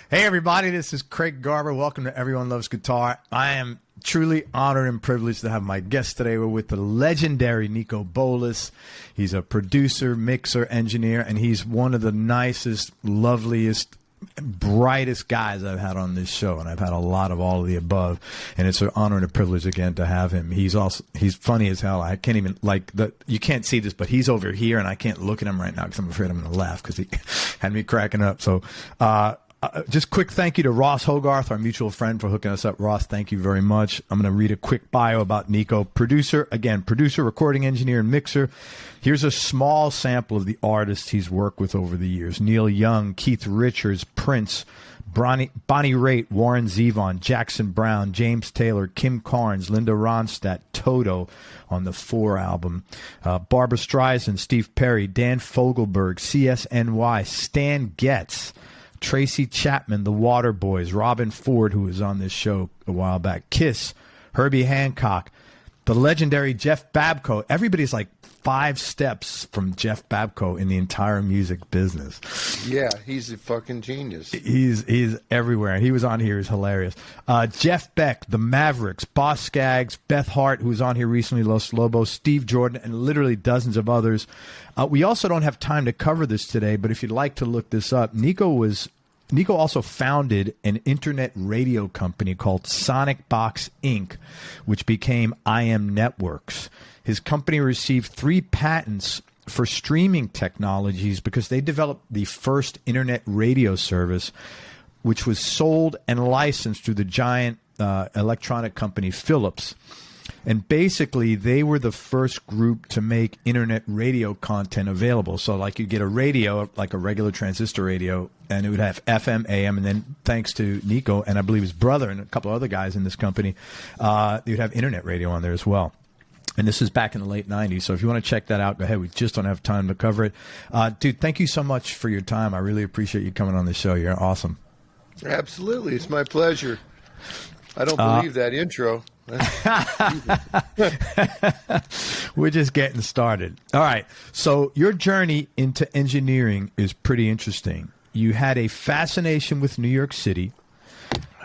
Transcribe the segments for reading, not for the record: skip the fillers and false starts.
Hey, everybody, this is Craig Garber. Welcome to Everyone Loves Guitar. I am truly honored and privileged to have my guest today. We're with the legendary Niko Bolas. He's a producer, mixer, engineer, and he's one of the nicest, loveliest, brightest guys I've had on this show, and I've had a lot of all of the above, and it's an honor and a privilege again to have him. He's funny as hell. I can't even, you can't see this, but he's over here, and I can't look at him right now because I'm afraid I'm going to laugh because he had me cracking up. So, just quick thank you to Ross Hogarth, our mutual friend, for hooking us up. Ross, thank you very much. I'm going to read a quick bio about Niko. Producer, recording engineer, and mixer. Here's a small sample of the artists he's worked with over the years: Neil Young, Keith Richards, Prince, Bonnie Raitt, Warren Zevon, Jackson Browne, James Taylor, Kim Carnes, Linda Ronstadt, Toto on the 4 album, Barbra Streisand, Steve Perry, Dan Fogelberg, CSNY, Stan Getz, Tracy Chapman, the Waterboys, Robben Ford, who was on this show a while back, Kiss, Herbie Hancock, the legendary Jeff Babko. Everybody's like 5 steps from Jeff Babko in the entire music business. Yeah, he's a fucking genius. He's everywhere. He was on here. He's hilarious. Jeff Beck, the Mavericks, Boss Scaggs, Beth Hart, who was on here recently, Los Lobos, Steve Jordan, and literally dozens of others. We also don't have time to cover this today, but if you'd like to look this up, Niko also founded an internet radio company called Sonic Box Inc., which became IM Networks. His company received 3 patents for streaming technologies because they developed the first internet radio service, which was sold and licensed through the giant electronic company Philips. And basically, they were the first group to make internet radio content available. So, like, you get a radio, like a regular transistor radio, and it would have FM, AM, and then thanks to Niko and I believe his brother and a couple other guys in this company, you'd have internet radio on there as well. And this is back in the late 90s. So if you want to check that out, go ahead. We just don't have time to cover it. Dude, thank you so much for your time. I really appreciate you coming on the show. You're awesome. Absolutely. It's my pleasure. I don't believe that intro. We're just getting started. All right. So your journey into engineering is pretty interesting. You had a fascination with New York City.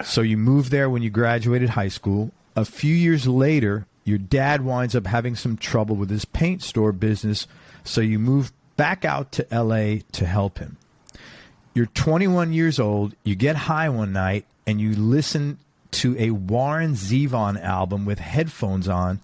So you moved there when you graduated high school. A few years later, your dad winds up having some trouble with his paint store business. So you moved back out to LA to help him. You're 21 years old. You get high one night and you listen to a Warren Zevon album with headphones on.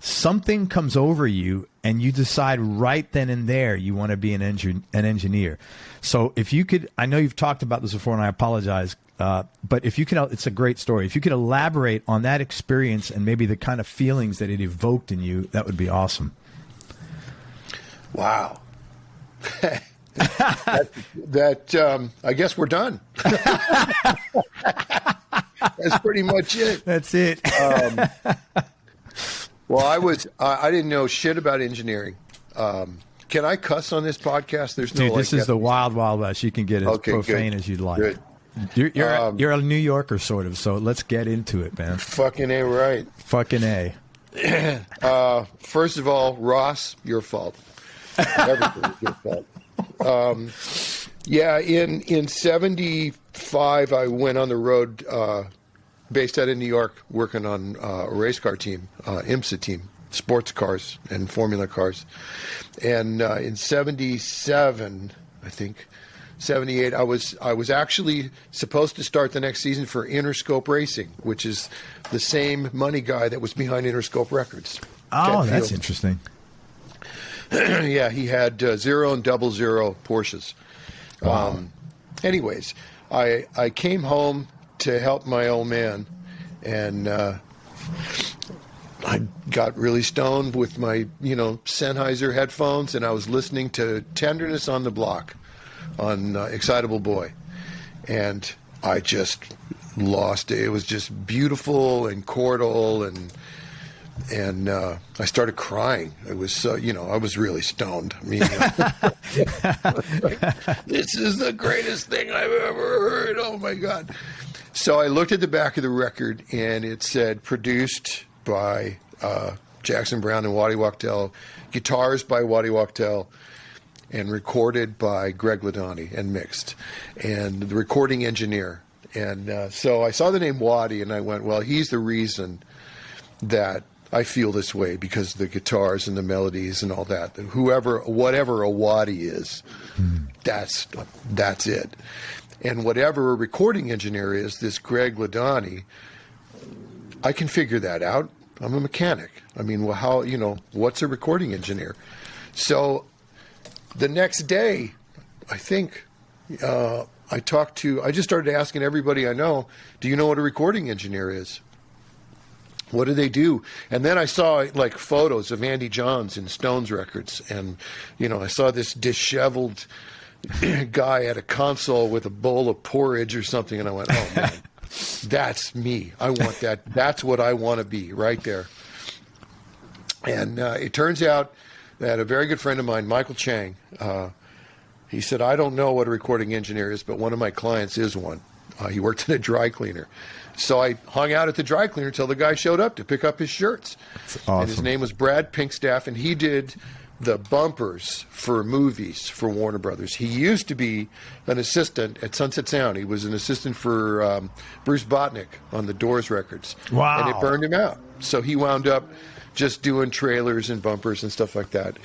Something comes over you and you decide right then and there you want to be an engineer. So if you could, I know you've talked about this before and I apologize, but if you could, it's a great story. If you could elaborate on that experience and maybe the kind of feelings that it evoked in you, that would be awesome. Wow. I guess we're done. That's pretty much it. That's it. Well, I didn't know shit about engineering. Can I cuss on this podcast? There's no. Dude, this is the wild, wild west. You can get as profane as you'd like. Good. You're a New Yorker, sort of. So let's get into it, man. Fucking A, right? Fucking A. First of all, Ross, your fault. Everything is your fault. Yeah, in 75, I went on the road, based out of New York, working on a race car team, IMSA team, sports cars and formula cars. And in 77, I think, 78, I was actually supposed to start the next season for Interscope Racing, which is the same money guy that was behind Interscope Records. Oh, that's interesting. Yeah, he had 0 and 00 Porsches. Wow. Anyways, I came home to help my old man, and I got really stoned with my, Sennheiser headphones, and I was listening to Tenderness on the Block on Excitable Boy, and I just lost it. It was just beautiful and chordal, and I started crying. It was so, I was really stoned. I mean, this is the greatest thing I've ever heard. Oh my God. So I looked at the back of the record and it said produced by Jackson Browne and Waddy Wachtel, guitars by Waddy Wachtel, and recorded by Greg Ladani and mixed, and the recording engineer. And so I saw the name Waddy, and I went, well, he's the reason that I feel this way, because the guitars and the melodies and all that. Whatever a Waddy is, that's it. And whatever a recording engineer is, this Greg Ladani, I can figure that out. I'm a mechanic. I mean, well, how, what's a recording engineer? So the next day, I think, I just started asking everybody I know, do you know what a recording engineer is? What do they do? And then I saw like photos of Andy Johns in Stones records. And, I saw this disheveled guy at a console with a bowl of porridge or something. And I went, oh man, that's me. I want that. That's what I want to be right there. And it turns out that a very good friend of mine, Michael Chang, he said, I don't know what a recording engineer is, but one of my clients is one. He worked in a dry cleaner. So I hung out at the dry cleaner until the guy showed up to pick up his shirts. That's awesome. And his name was Brad Pinkstaff, and he did the bumpers for movies for Warner Brothers. He used to be an assistant at Sunset Sound. He was an assistant for Bruce Botnick on the Doors records. Wow. And it burned him out. So he wound up just doing trailers and bumpers and stuff like that.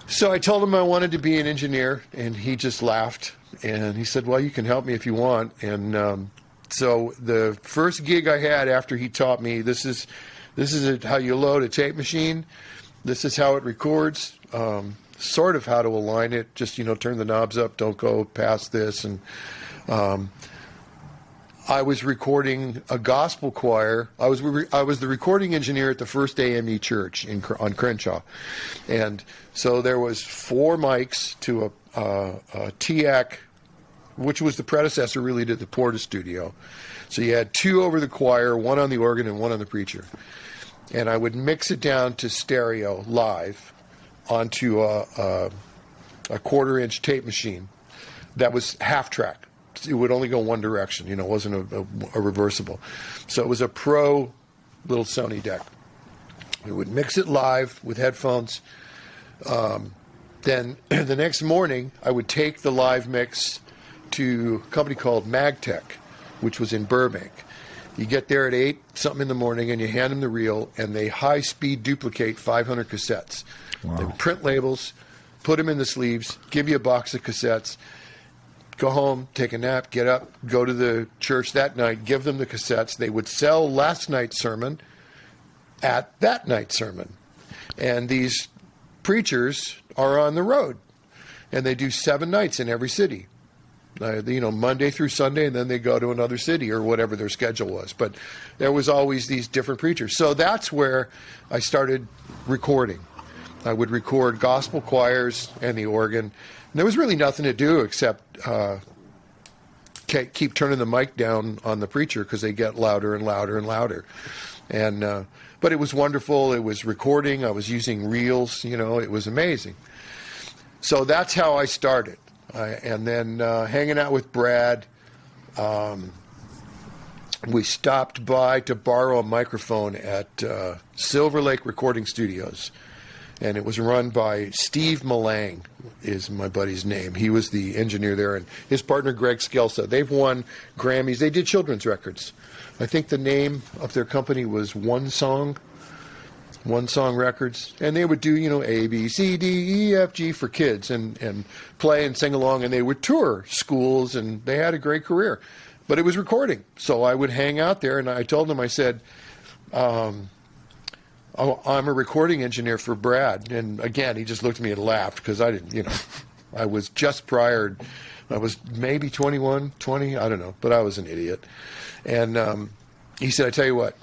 So I told him I wanted to be an engineer, and he just laughed. And he said, well, you can help me if you want. And so the first gig I had after he taught me, this is how you load a tape machine. This is how it records, sort of how to align it. Just, turn the knobs up, don't go past this. And I was recording a gospel choir. I was the recording engineer at the First AME Church on Crenshaw. And so there was 4 mics to a TIAC, which was the predecessor really to the Porta Studio. So you had 2 over the choir, 1 on the organ and 1 on the preacher. And I would mix it down to stereo live onto a 1/4-inch tape machine that was half track. It would only go one direction, it wasn't a reversible. So it was a pro little Sony deck. We would mix it live with headphones. Then the next morning, I would take the live mix to a company called Magtech, which was in Burbank. You get there at 8 something in the morning, and you hand them the reel, and they high-speed duplicate 500 cassettes. Wow. They print labels, put them in the sleeves, give you a box of cassettes, go home, take a nap, get up, go to the church that night, give them the cassettes. They would sell last night's sermon at that night's sermon. And these preachers are on the road, and they do 7 nights in every city. Monday through Sunday, and then they go to another city or whatever their schedule was. But there was always these different preachers. So that's where I started recording. I would record gospel choirs and the organ. And there was really nothing to do except keep turning the mic down on the preacher because they get louder and louder and louder. And but it was wonderful. It was recording. I was using reels. It was amazing. So that's how I started. And then hanging out with Brad, we stopped by to borrow a microphone at Silver Lake Recording Studios. And it was run by Steve Malang, is my buddy's name. He was the engineer there, and his partner, Greg Skelsa. They've won Grammys. They did children's records. I think the name of their company was One Song Records, and they would do, A, B, C, D, E, F, G for kids and play and sing along, and they would tour schools, and they had a great career. But it was recording, so I would hang out there, and I told them, I said, I'm a recording engineer for Brad. And again, he just looked at me and laughed because I didn't, I was just prior. I was maybe 21, 20, I don't know, but I was an idiot. And he said, I tell you what,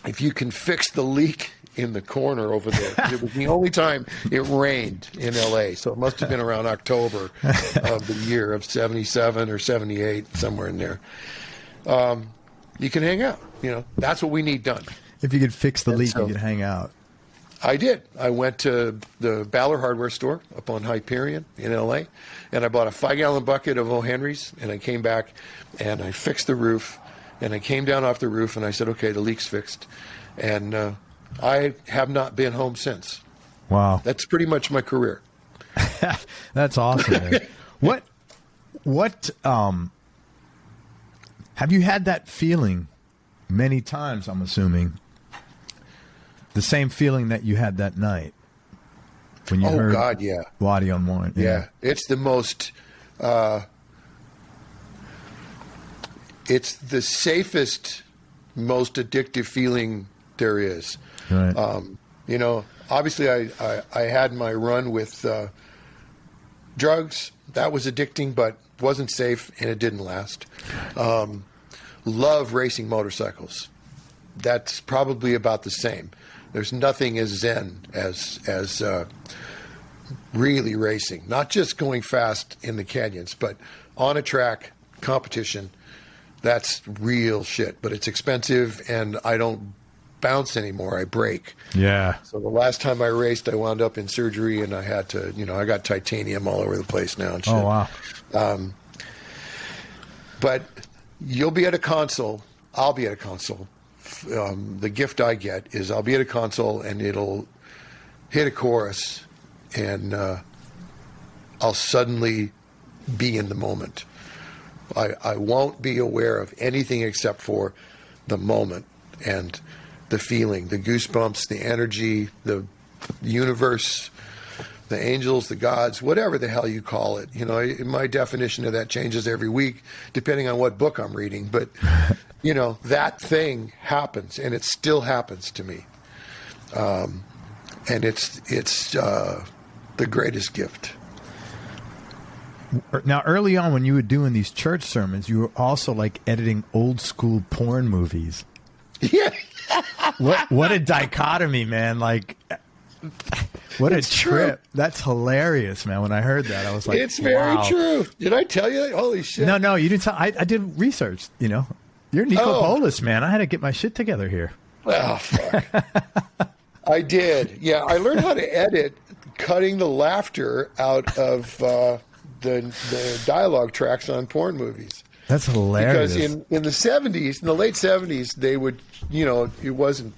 if you can fix the leak in the corner over there. It was the only time it rained in L.A., so it must have been around October of the year of 77 or 78, somewhere in there. You can hang out. That's what we need done. If you could fix the leak, you could hang out. I did. I went to the Ballard Hardware store up on Hyperion in L.A., and I bought a 5-gallon bucket of O. Henry's, and I came back, and I fixed the roof, and I came down off the roof, and I said, okay, the leak's fixed. And I have not been home since. Wow. That's pretty much my career. That's awesome, man. What have you had that feeling many times, I'm assuming? The same feeling that you had that night when you heard God, yeah. Waddy on One. Yeah. It's the most it's the safest, most addictive feeling there is. Right. You know, obviously I had my run with drugs. That was addicting, but wasn't safe, and it didn't last. Love racing motorcycles. That's probably about the same. There's nothing as zen as really racing. Not just going fast in the canyons, but on a track, competition. That's real shit, but it's expensive, and I don't bounce anymore. I break. Yeah. So the last time I raced, I wound up in surgery, and I had to, I got titanium all over the place now and shit. Oh, wow. But you'll be at a console. I'll be at a console. The gift I get is I'll be at a console, and it'll hit a chorus, and I'll suddenly be in the moment. I won't be aware of anything except for the moment and the feeling, the goosebumps, the energy, the universe, the angels, the gods, whatever the hell you call it. My definition of that changes every week depending on what book I'm reading. But, that thing happens, and it still happens to me. And it's the greatest gift. Now, early on when you were doing these church sermons, you were also like editing old school porn movies. Yeah. What a dichotomy, man. Like, what a trip. That's hilarious, man. When I heard that, I was like, it's very wow. true. Did I tell you that? Holy shit. No, you didn't tell. I did research, You're Niko Bolas, man. I had to get my shit together here. Oh, fuck. I did. Yeah, I learned how to edit cutting the laughter out of the dialogue tracks on porn movies. That's hilarious. Because in the 70s, in the late 70s, they would, it wasn't,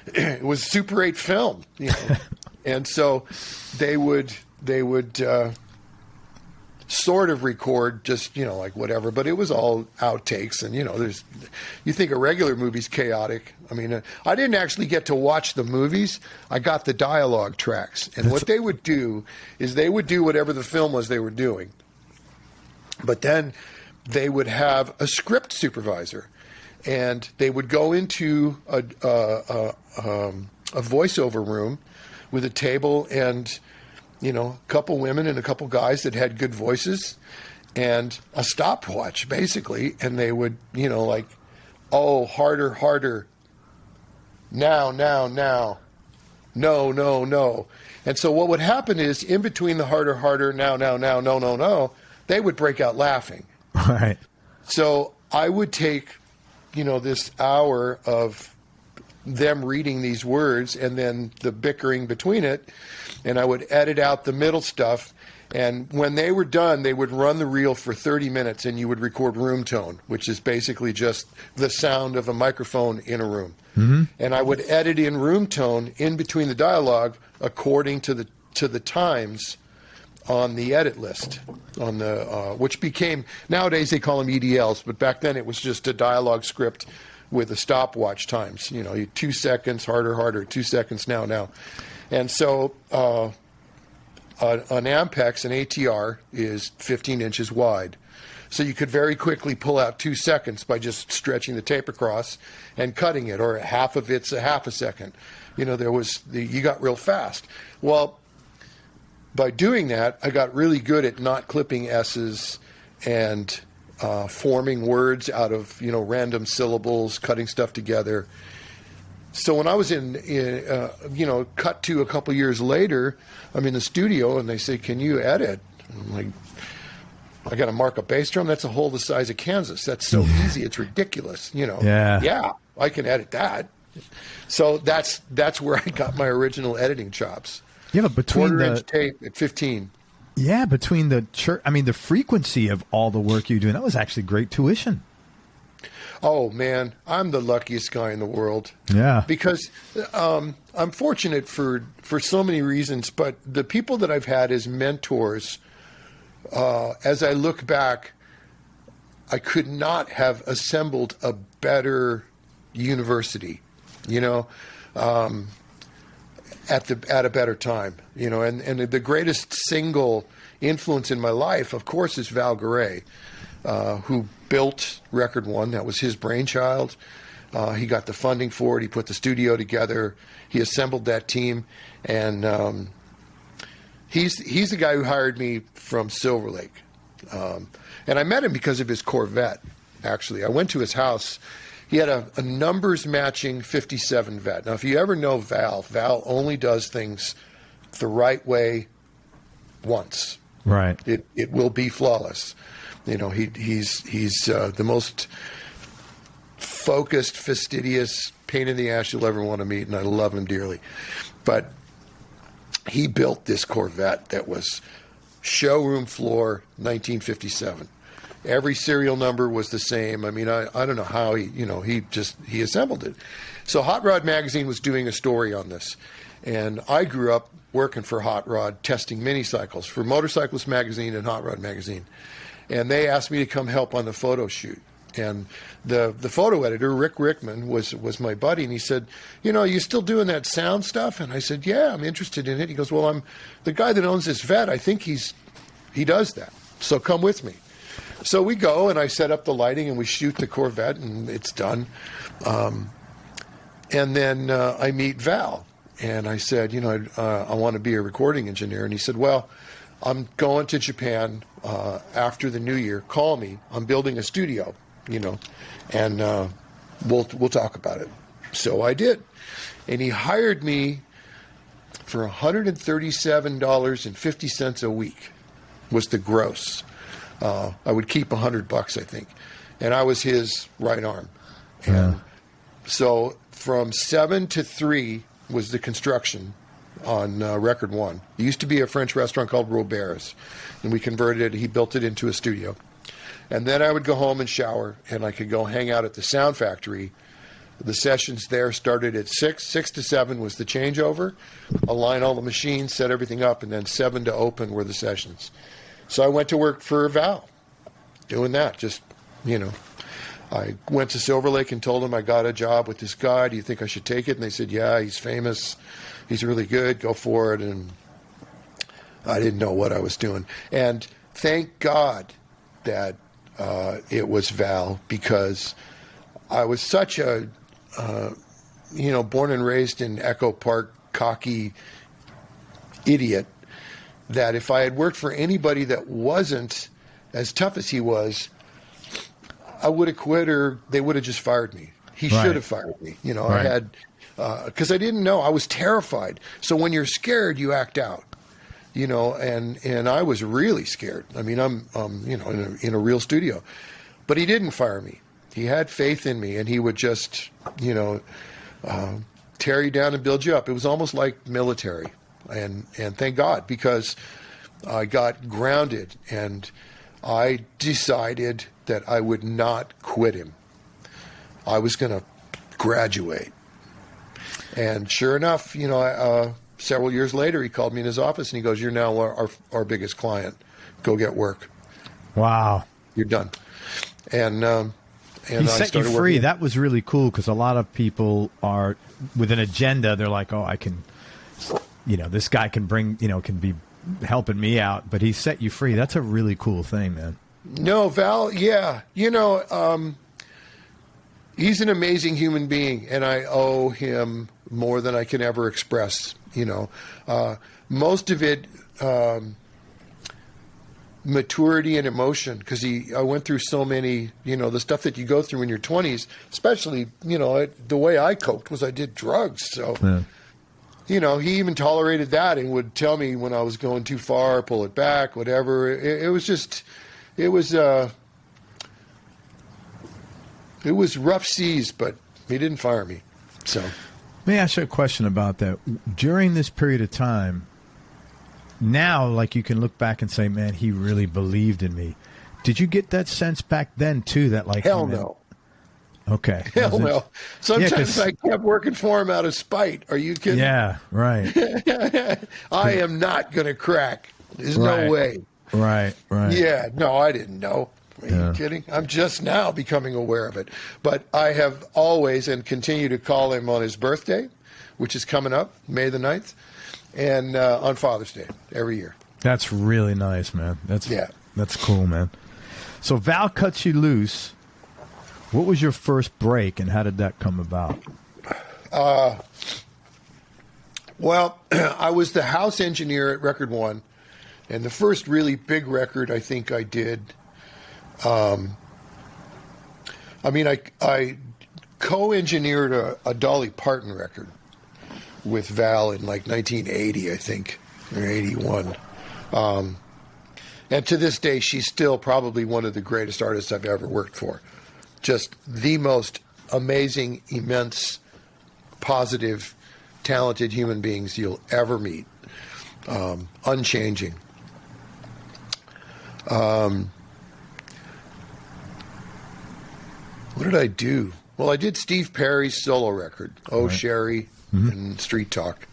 it was Super 8 film, and so they would sort of record just, like whatever, but it was all outtakes, and, you think a regular movie's chaotic. I didn't actually get to watch the movies. I got the dialogue tracks, and what they would do is they would do whatever the film was they were doing, but then they would have a script supervisor, and they would go into a voiceover room with a table and, a couple women and a couple guys that had good voices and a stopwatch, basically, and they would, like, oh, harder, now, no. And so what would happen is, in between the harder, now, no, they would break out laughing. Right. So I would take, this hour of them reading these words and then the bickering between it, and I would edit out the middle stuff. And when they were done, they would run the reel for 30 minutes, and you would record room tone, which is basically just the sound of a microphone in a room. Mm-hmm. And I would edit in room tone in between the dialogue according to the times on the edit list, on the which became, nowadays they call them EDLs, but back then it was just a dialogue script with the stopwatch times. 2 seconds, harder, 2 seconds, now. And so an Ampex, an ATR, is 15 inches wide. So you could very quickly pull out 2 seconds by just stretching the tape across and cutting it, or half of it's a half a second. You got real fast. Well, by doing that, I got really good at not clipping S's and forming words out of, random syllables, cutting stuff together. So when I was cut to a couple years later, I'm in the studio and they say, "Can you edit?" I'm like, I got to mark a bass drum. That's a hole the size of Kansas. That's so easy. It's ridiculous. Yeah, I can edit that. So that's where I got my original editing chops. Yeah, but between quarter-inch tape at 15. Yeah, between the church, the frequency of all the work you're doing, that was actually great tuition. Oh, man, I'm the luckiest guy in the world. Yeah. Because I'm fortunate for so many reasons, but the people that I've had as mentors, as I look back, I could not have assembled a better university, at a better time, and the greatest single influence in my life, of course, is Val Garay, who built Record One. That was his brainchild. He got the funding for it. He put the studio together. He assembled that team, and he's the guy who hired me from Silver Lake. And I met him because of his Corvette, actually. I went to his house. He had a numbers matching 57 Vet. Now, if you ever know Val only does things the right way once. Right. It will be flawless. He's the most focused, fastidious pain in the ass you'll ever want to meet, and I love him dearly. But he built this Corvette that was showroom floor 1957. Every serial number was the same. I mean, I don't know how he assembled it. So Hot Rod Magazine was doing a story on this. And I grew up working for Hot Rod, testing minicycles for Motorcyclist Magazine and Hot Rod Magazine. And they asked me to come help on the photo shoot. And the photo editor, Rick Rickman, was my buddy. And he said, are you still doing that sound stuff? And I said, yeah, I'm interested in it. He goes, well, I'm the guy that owns this vet. I think he does that. So come with me. So we go, and I set up the lighting, and we shoot the Corvette, and it's done. And then I meet Val, and I said, I want to be a recording engineer. And he said, well, I'm going to Japan after the new year. Call me. I'm building a studio, and we'll talk about it. So I did. And he hired me for $137.50 a week was the gross. I would keep $100, I think. And I was his right arm. And so from 7 to 3 was the construction on Record One. It used to be a French restaurant called Robert's, and we converted it. He built it into a studio. And then I would go home and shower, and I could go hang out at the Sound Factory. The sessions there started at 6. 6 to 7 was the changeover. Align all the machines, set everything up, and then 7 to open were the sessions. So I went to work for Val, doing that. I went to Silver Lake and told him I got a job with this guy. Do you think I should take it? And they said, yeah, he's famous. He's really good. Go for it. And I didn't know what I was doing. And thank God that it was Val, because I was such a, born and raised in Echo Park, cocky idiot, that if I had worked for anybody that wasn't as tough as he was, I would have quit, or they would have just fired me. He should have fired me. Right. I had, because I didn't know. I was terrified. So when you're scared, you act out. And I was really scared. I mean, I'm in a real studio. But he didn't fire me. He had faith in me, and he would just, tear you down and build you up. It was almost like military. And thank God, because I got grounded, and I decided that I would not quit him. I was going to graduate. And sure enough, several years later, he called me in his office, and he goes, "You're now our biggest client. Go get work." Wow. You're done. And he set you free. That was really cool, because a lot of people are with an agenda. They're like, oh, I can, this guy can bring, can be helping me out. But he set you free. That's a really cool thing, man. No, Val, yeah. He's an amazing human being, and I owe him more than I can ever express. Most of it, maturity and emotion, because I went through so many, the stuff that you go through in your 20s, especially, the way I coped was I did drugs. So, he even tolerated that and would tell me when I was going too far, pull it back, whatever. It was rough seas, but he didn't fire me. So, let me ask you a question about that. During this period of time, now, like, you can look back and say, man, he really believed in me. Did you get that sense back then, too, that, like... Hell no. Okay. Hell no. Sometimes 'cause- I kept working for him out of spite. Are you kidding? Yeah, right. I am not going to crack. There's Right. no way. Right. Yeah, no, I didn't know. Are you kidding? I'm just now becoming aware of it. But I have always and continue to call him on his birthday, which is coming up, May the 9th, and on Father's Day every year. That's really nice, man. That's cool, man. So Val cuts you loose. What was your first break, and how did that come about? Well, I was the house engineer at Record One, and the first really big record I think I did. I co-engineered a Dolly Parton record with Val in like 1980, I think, or 81. And to this day, she's still probably one of the greatest artists I've ever worked for. Just the most amazing, immense, positive, talented human beings you'll ever meet. Unchanging. What did I do? Well, I did Steve Perry's solo record, Oh Sherry and Street Talk.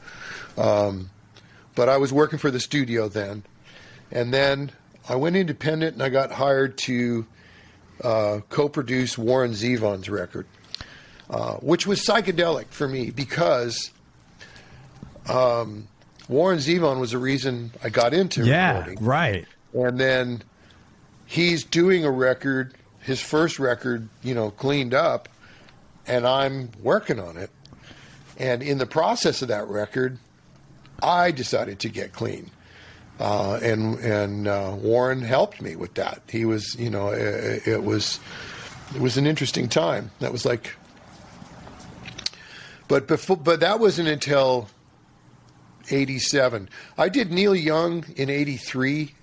But I was working for the studio then. And then I went independent and I got hired to co-produce Warren Zevon's record, which was psychedelic for me because Warren Zevon was the reason I got into recording. Yeah, right. And then he's doing a record, his first record, cleaned up, and I'm working on it. And in the process of that record, I decided to get clean. And Warren helped me with that. He was, it was an interesting time. That was like, but that wasn't until 87. I did Neil Young in 83.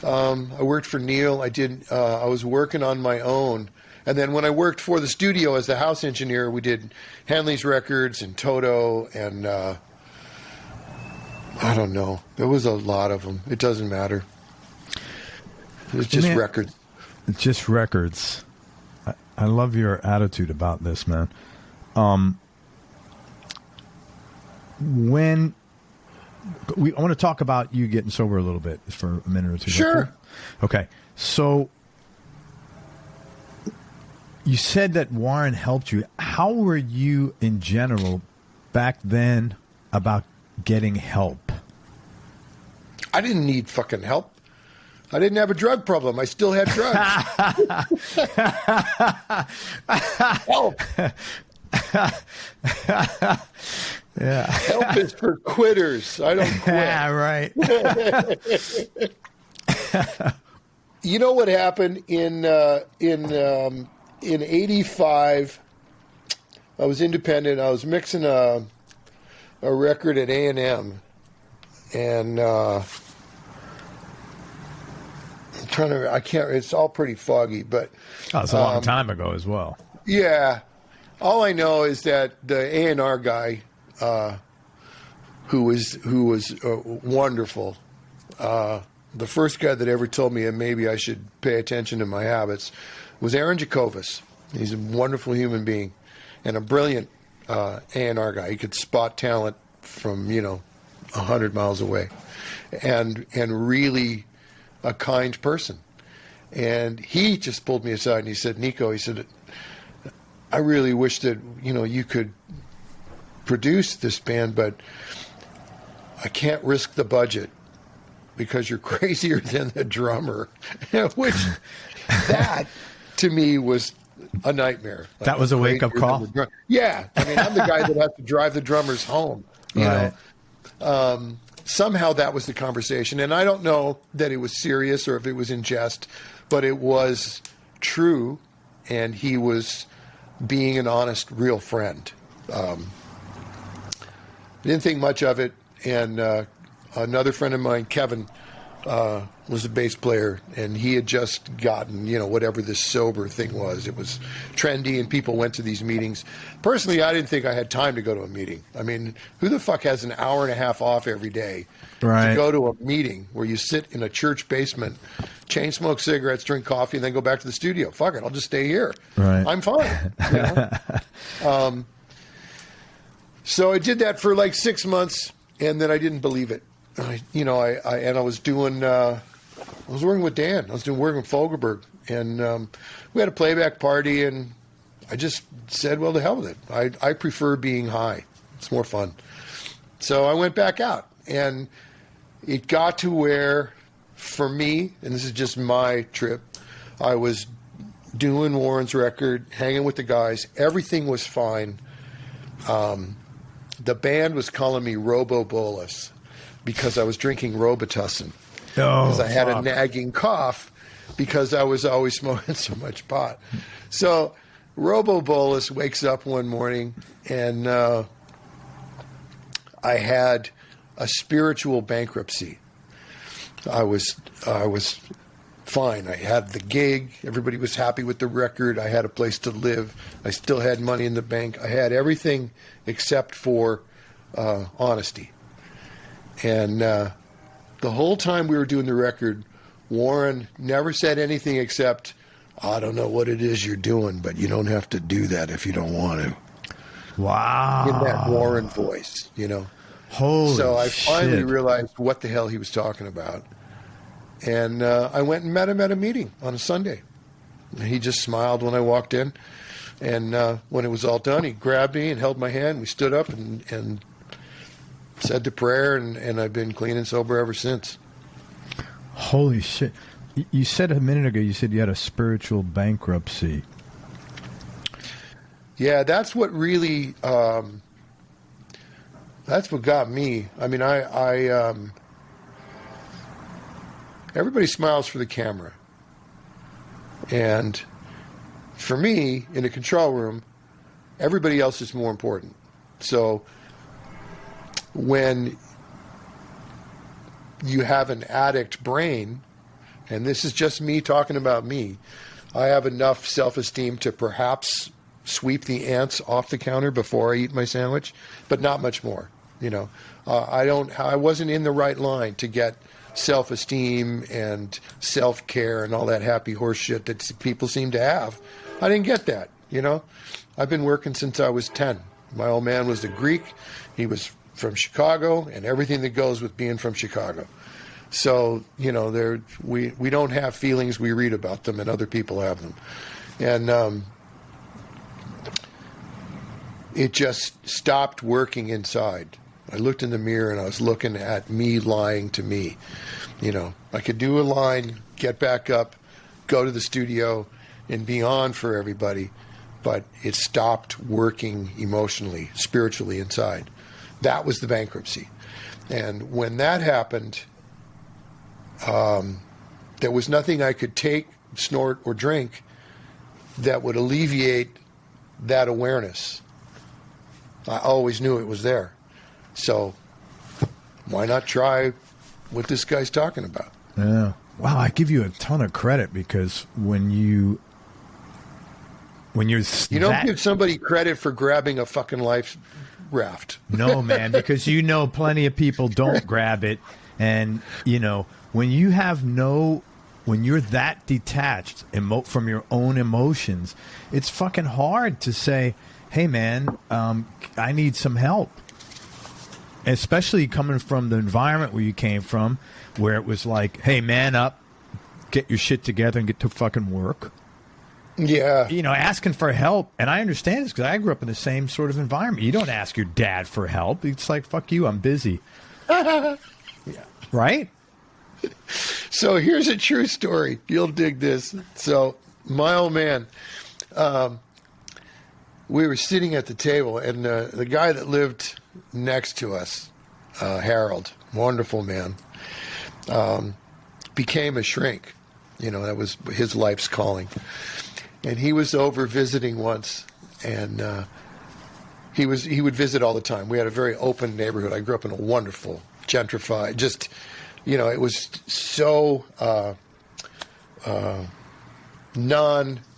I worked for Neil. I was working on my own. And then when I worked for the studio as the house engineer, we did Henley's records and Toto and, I don't know. There was a lot of them. It doesn't matter. It was just records. Just records. I love your attitude about this, man. I want to talk about you getting sober a little bit for a minute or two. Sure. Okay. So you said that Warren helped you. How were you in general back then about getting help? I didn't need fucking help. I didn't have a drug problem. I still had drugs. Help. Yeah. Help is for quitters. I don't quit. Yeah, right. You know what happened in 85? I was independent. I was mixing a record at A&M, and I'm trying to. I can't. It's all pretty foggy, but It's a long time ago as well. yeah. All I know is that the A&R guy, who was wonderful, the first guy that ever told me that maybe I should pay attention to my habits, was Aaron Jacobus. He's a wonderful human being and a brilliant A&R guy. He could spot talent from 100 miles away, and really a kind person. And he just pulled me aside and he said, "Niko," he said, "I really wish that you could produce this band, but I can't risk the budget because you're crazier than the drummer." Which that to me was a nightmare. Like, that was a wake-up call? Yeah. I mean, I'm the guy that has to drive the drummers home. You know? Somehow that was the conversation. And I don't know that it was serious or if it was in jest, but it was true. And he was being an honest, real friend. Didn't think much of it. And another friend of mine, Kevin, was a bass player, and he had just gotten, whatever this sober thing was. It was trendy, and people went to these meetings. Personally, I didn't think I had time to go to a meeting. I mean, who the fuck has an hour and a half off every day to go to a meeting where you sit in a church basement, chain smoke cigarettes, drink coffee, and then go back to the studio? Fuck it, I'll just stay here. Right. I'm fine. So I did that for like 6 months, and then I didn't believe it. I was working with Dan. I was working with Fogelberg, and we had a playback party, and I just said, well, to hell with it. I prefer being high. It's more fun. So I went back out, and it got to where, for me, and this is just my trip, I was doing Warren's record, hanging with the guys. Everything was fine. The band was calling me Robo Bolas because I was drinking Robitussin. Because I had a nagging cough because I was always smoking so much pot. So Robo Bolas wakes up one morning, and I had a spiritual bankruptcy. I was fine. I had the gig. Everybody was happy with the record. I had a place to live. I still had money in the bank. I had everything except for honesty. And the whole time we were doing the record, Warren never said anything except, I don't know what it is you're doing, but you don't have to do that if you don't want to. Wow. In that Warren voice, Holy So I finally shit. realized what the hell he was talking about. And I went and met him at a meeting on a Sunday. And he just smiled when I walked in. And when it was all done, he grabbed me and held my hand. We stood up and said the prayer, and I've been clean and sober ever since. Holy shit. You said a minute ago, you said you had a spiritual bankruptcy. Yeah, that's what really, that's what got me. I mean, I everybody smiles for the camera. And for me, in a control room, everybody else is more important. So when you have an addict brain, and this is just me talking about me, I have enough self-esteem to perhaps sweep the ants off the counter before I eat my sandwich, but not much more. I wasn't in the right line to get self-esteem and self-care and all that happy horse shit that people seem to have. I didn't get that, I've been working since I was 10. My old man was a Greek. He was from Chicago, and everything that goes with being from Chicago. So, we don't have feelings, we read about them, and other people have them. And it just stopped working inside. I looked in the mirror, and I was looking at me lying to me. I could do a line, get back up, go to the studio, and be on for everybody, but it stopped working emotionally, spiritually inside. That was the bankruptcy. And when that happened, there was nothing I could take, snort, or drink that would alleviate that awareness. I always knew it was there. So why not try what this guy's talking about? Yeah. Wow, I give you a ton of credit because when you're You don't give somebody credit for grabbing a fucking life raft. No, man, because plenty of people don't grab it. And, when you're that detached from your own emotions, it's fucking hard to say, hey, man, I need some help. Especially coming from the environment where you came from, where it was like, hey, man up, get your shit together and get to fucking work. Yeah. Asking for help. And I understand this because I grew up in the same sort of environment. You don't ask your dad for help. It's like, fuck you, I'm busy. Yeah. Right? So here's a true story. You'll dig this. So my old man, we were sitting at the table, and the guy that lived next to us, Harold, wonderful man, became a shrink. That was his life's calling. And he was over visiting once, and he would visit all the time. We had a very open neighborhood. I grew up in a wonderful, gentrified, just it was so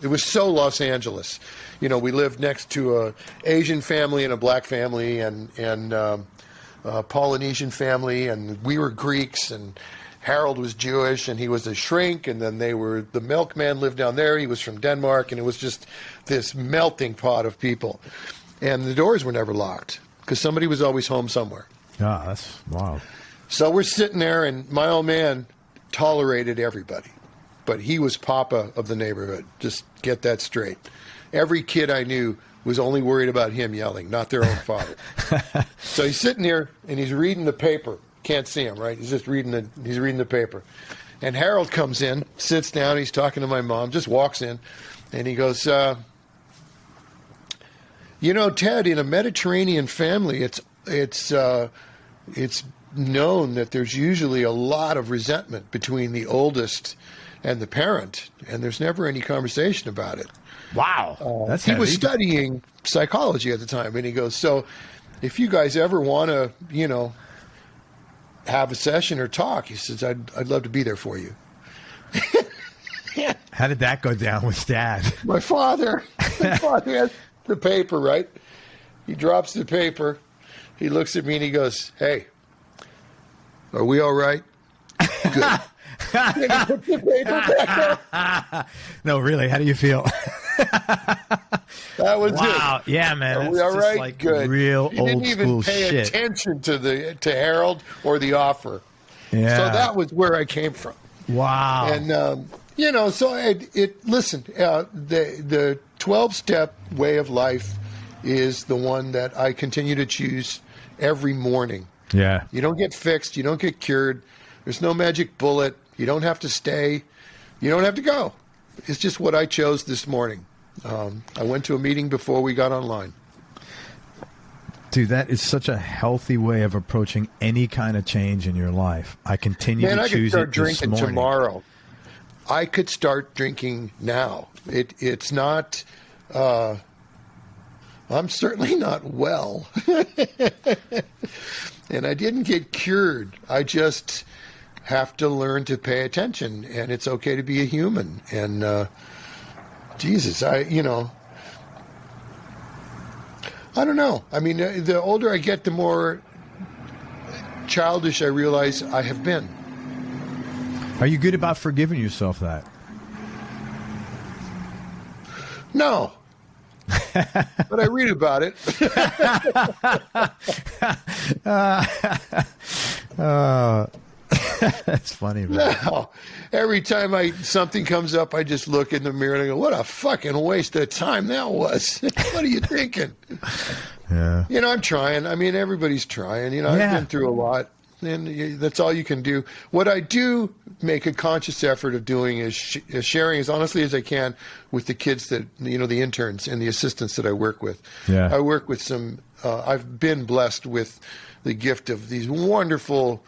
it was so Los Angeles. We lived next to a Asian family and a black family and a Polynesian family, and we were Greeks, and Harold was Jewish, and he was a shrink, and then the milkman lived down there. He was from Denmark, and it was just this melting pot of people. And the doors were never locked because somebody was always home somewhere. Ah, that's wild. So we're sitting there, and my old man tolerated everybody, but he was Papa of the neighborhood. Just get that straight. Every kid I knew was only worried about him yelling, not their own father. So he's sitting there, and he's reading the paper. Can't see him, right? He's just reading the paper. And Harold comes in, sits down, he's talking to my mom, just walks in, and he goes, Ted, in a Mediterranean family, it's known that there's usually a lot of resentment between the oldest and the parent, and there's never any conversation about it. Wow. That's he heavy. was studying psychology at the time, and he goes, so if you guys ever want to, have a session or talk, he says, I'd love to be there for you. How did that go down with Dad? My father has the paper, right? He drops the paper. He looks at me and he goes, hey, are we all right? Good. And he puts the paper back up. No, really, how do you feel? That was it. Wow, yeah, man. Are That's we all just right? like Good. real he old didn't even school pay shit. attention to Harold or the offer. Yeah. So that was where I came from. Wow. And so listen, the 12-step way of life is the one that I continue to choose every morning. Yeah. You don't get fixed. You don't get cured. There's no magic bullet. You don't have to stay. You don't have to go. It's just what I chose this morning. I went to a meeting before we got online. Dude, that is such a healthy way of approaching any kind of change in your life. I continue to choose I could start it this drinking morning. tomorrow. I could start drinking now. It's not. I'm certainly not well, and I didn't get cured. I just have to learn to pay attention, and it's okay to be a human. And Jesus, I don't know. I mean, the older I get, the more childish I realize I have been. Are you good about forgiving yourself that? No. But I read about it. That's funny, man. No. Every time something comes up, I just look in the mirror and I go, what a fucking waste of time that was. What are you thinking? Yeah. I'm trying. I mean, everybody's trying. I've been through a lot, and that's all you can do. What I do make a conscious effort of doing is sharing as honestly as I can with the kids that, the interns and the assistants that I work with. Yeah. I work with some, I've been blessed with the gift of these wonderful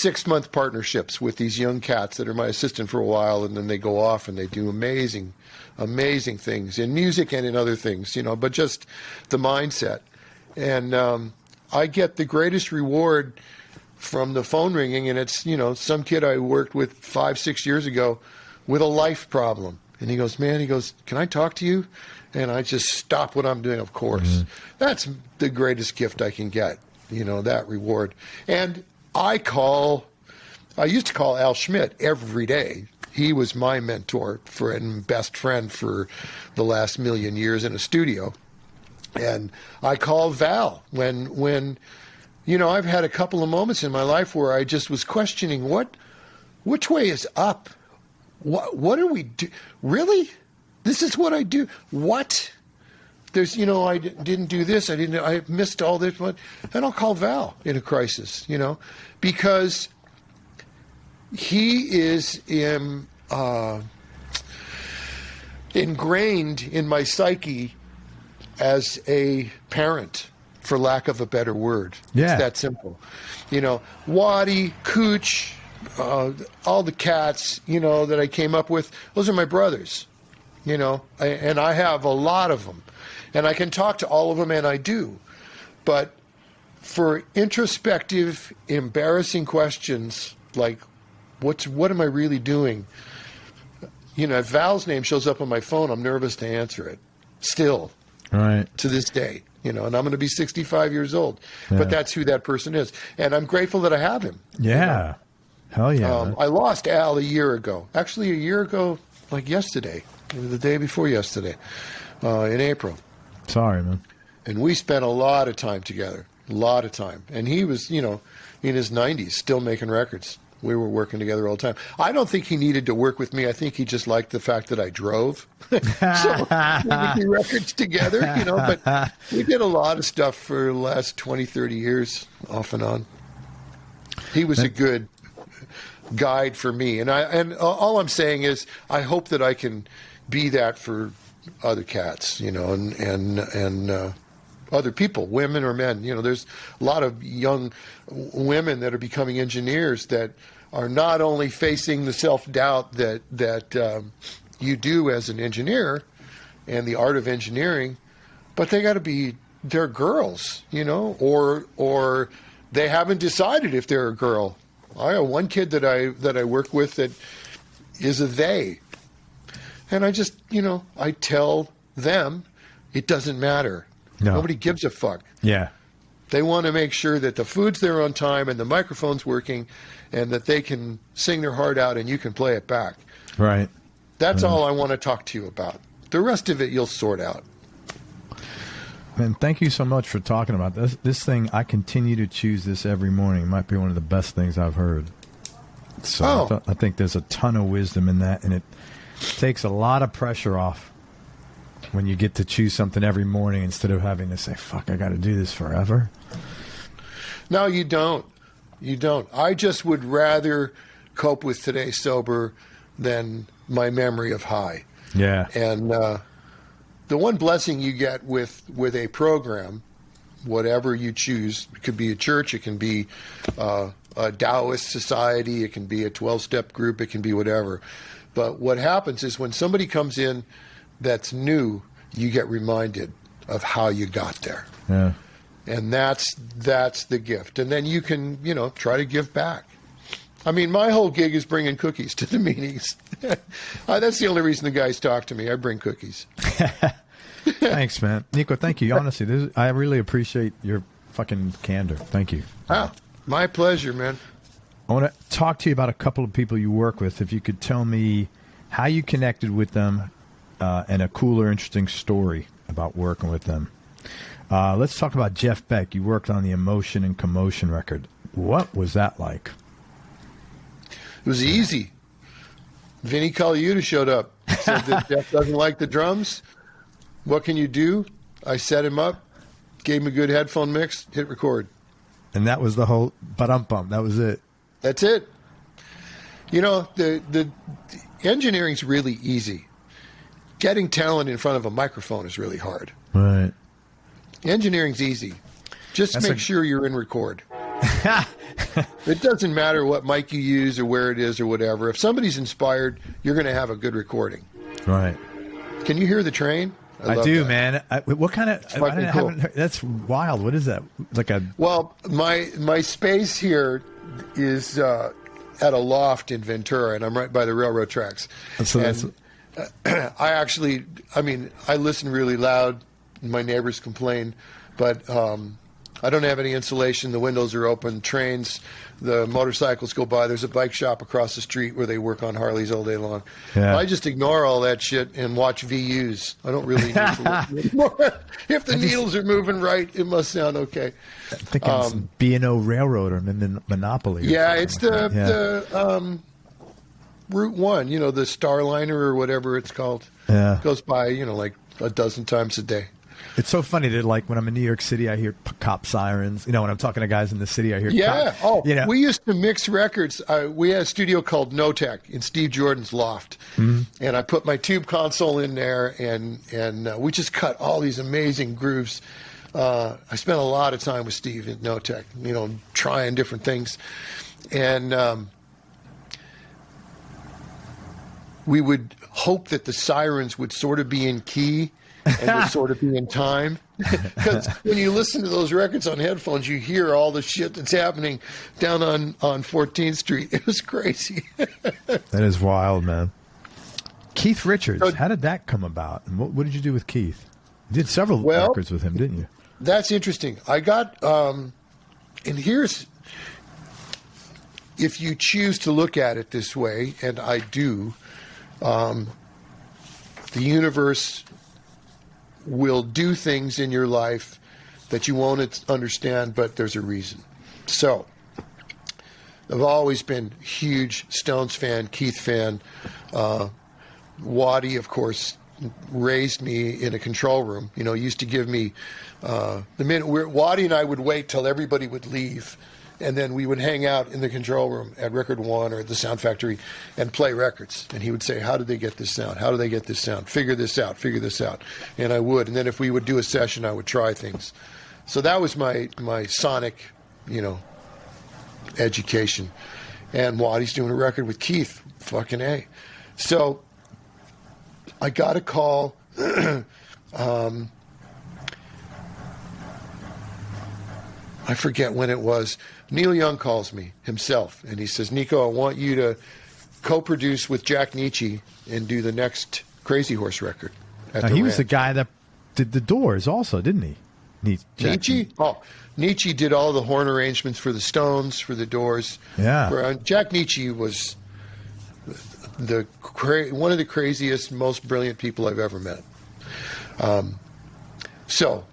6-month partnerships with these young cats that are my assistant for a while, and then they go off and they do amazing things in music and in other things, but just the mindset. And I get the greatest reward from the phone ringing, and it's, some kid I worked with 5-6 years ago with a life problem. And he goes, can I talk to you? And I just stop what I'm doing, of course. Mm-hmm. That's the greatest gift I can get, that reward. And I used to call Al Schmidt every day. He was my mentor and best friend for the last million years in a studio. And I called Val when I've had a couple of moments in my life where I just was questioning which way is up? What are we do? Really? This is what I do? What? There's, I didn't do this. I missed all this. And I'll call Val in a crisis, because he is ingrained in my psyche as a parent, for lack of a better word. Yeah. It's that simple. Waddy, Cooch, all the cats, that I came up with, those are my brothers, and I have a lot of them. And I can talk to all of them, and I do. But for introspective, embarrassing questions, like, what am I really doing? You know, if Val's name shows up on my phone, I'm nervous to answer it. Still, Right. to this day, you know, and I'm going to be 65 years old. Yeah. But that's who that person is. And I'm grateful that I have him. Yeah. Hell yeah. man. I lost Al a year ago. Actually, a year ago, like yesterday, the day before yesterday, in April. Sorry, man. And we spent a lot of time together, a lot of time. And he was, you know, in his 90s, still making records. We were working together all the time. I don't think he needed to work with me. I think he just liked the fact that I drove. So we would do records together, you know. But we did a lot of stuff for the last 20, 30 years, off and on. He was a good guide for me. And all I'm saying is I hope that I can be that for other cats, you know, and other people, women or men. You know, there's a lot of young women that are becoming engineers that are not only facing the self-doubt that you do as an engineer and the art of engineering, but they got to be, they're girls, you know, or they haven't decided if they're a girl. I have one kid that I work with that is a they. And I just, you know, I tell them it doesn't matter. No. Nobody gives a fuck. Yeah. They want to make sure that the food's there on time and the microphone's working and that they can sing their heart out and you can play it back. Right. That's all I want to talk to you about. The rest of it you'll sort out. Man, thank you so much for talking about this. This thing, I continue to choose this every morning. It might be one of the best things I've heard. So I think there's a ton of wisdom in that, and it takes a lot of pressure off when you get to choose something every morning instead of having to say, fuck, I got to do this forever. No, you don't. You don't. I just would rather cope with today sober than my memory of high. Yeah. And the one blessing you get with a program, whatever you choose, it could be a church, it can be a Taoist society, it can be a 12-step group, it can be whatever. But what happens is when somebody comes in that's new, you get reminded of how you got there. Yeah. And that's the gift. And then you can, you know, try to give back. I mean, my whole gig is bringing cookies to the meetings. That's the only reason the guys talk to me. I bring cookies. Thanks, man. Niko, thank you. Honestly, I really appreciate your fucking candor. Thank you. Ah, my pleasure, man. I want to talk to you about a couple of people you work with. If you could tell me how you connected with them and a cool or interesting story about working with them. Let's talk about Jeff Beck. You worked on the Emotion and Commotion record. What was that like? It was easy. Vinny Colaiuta showed up. Said that Jeff doesn't like the drums. What can you do? I set him up, gave him a good headphone mix, hit record. And that was the whole ba-dum-bum. That was it. That's it. You know, the engineering's really easy. Getting talent in front of a microphone is really hard. Right. Engineering's easy. Just That's make sure you're in record. It doesn't matter what mic you use or where it is or whatever. If somebody's inspired, you're going to have a good recording. Right. Can you hear the train? I do, man. What kind of? fucking cool. That's wild. What is that? Like a? Well, my space here is at a loft in Ventura, and I'm right by the railroad tracks. So that's. I listen really loud. My neighbors complain, but I don't have any insulation. The windows are open. Trains, the motorcycles go by. There's a bike shop across the street where they work on Harleys all day long. Yeah. I just ignore all that shit and watch VUs. I don't really need to listen anymore. If the needles are moving right, it must sound okay. I think it's B&O Railroad or Monopoly. Yeah, it's the Route 1, you know, the Starliner or whatever it's called. Yeah. It goes by, you know, like a dozen times a day. It's so funny that, like, when I'm in New York City, I hear cop sirens. You know, when I'm talking to guys in the city, I hear cop. Oh, you know. We used to mix records. We had a studio called No Tech in Steve Jordan's loft. Mm-hmm. And I put my tube console in there, and we just cut all these amazing grooves. I spent a lot of time with Steve at No Tech, you know, trying different things. And we would hope that the sirens would sort of be in key and would sort of be in time. Because when you listen to those records on headphones, you hear all the shit that's happening down on 14th Street. It was crazy. That is wild, man. Keith Richards, how did that come about? And what did you do with Keith? You did several records with him, didn't you? That's interesting. I got, and here's, if you choose to look at it this way, and I do, the universe will do things in your life that you won't understand, but there's a reason. So, I've always been a huge Stones fan, Keith fan. Waddy, of course, raised me in a control room. You know, used to give me the minute Waddy and I would wait till everybody would leave, and then we would hang out in the control room at Record One or at the Sound Factory and play records. And he would say, "How did they get this sound? How do they get this sound? Figure this out. Figure this out." And I would. And then if we would do a session, I would try things. So that was my sonic, education. And Waddy's doing a record with Keith. Fucking A. So I got a call. I forget when it was. Neil Young calls me himself, and he says, "Niko, I want you to co-produce with Jack Nitzsche and do the next Crazy Horse record." He was the guy that did the Doors also, didn't he? Nitzsche? Oh, Nitzsche did all the horn arrangements for the Stones, for the Doors. Yeah. Jack Nitzsche was one of the craziest, most brilliant people I've ever met. So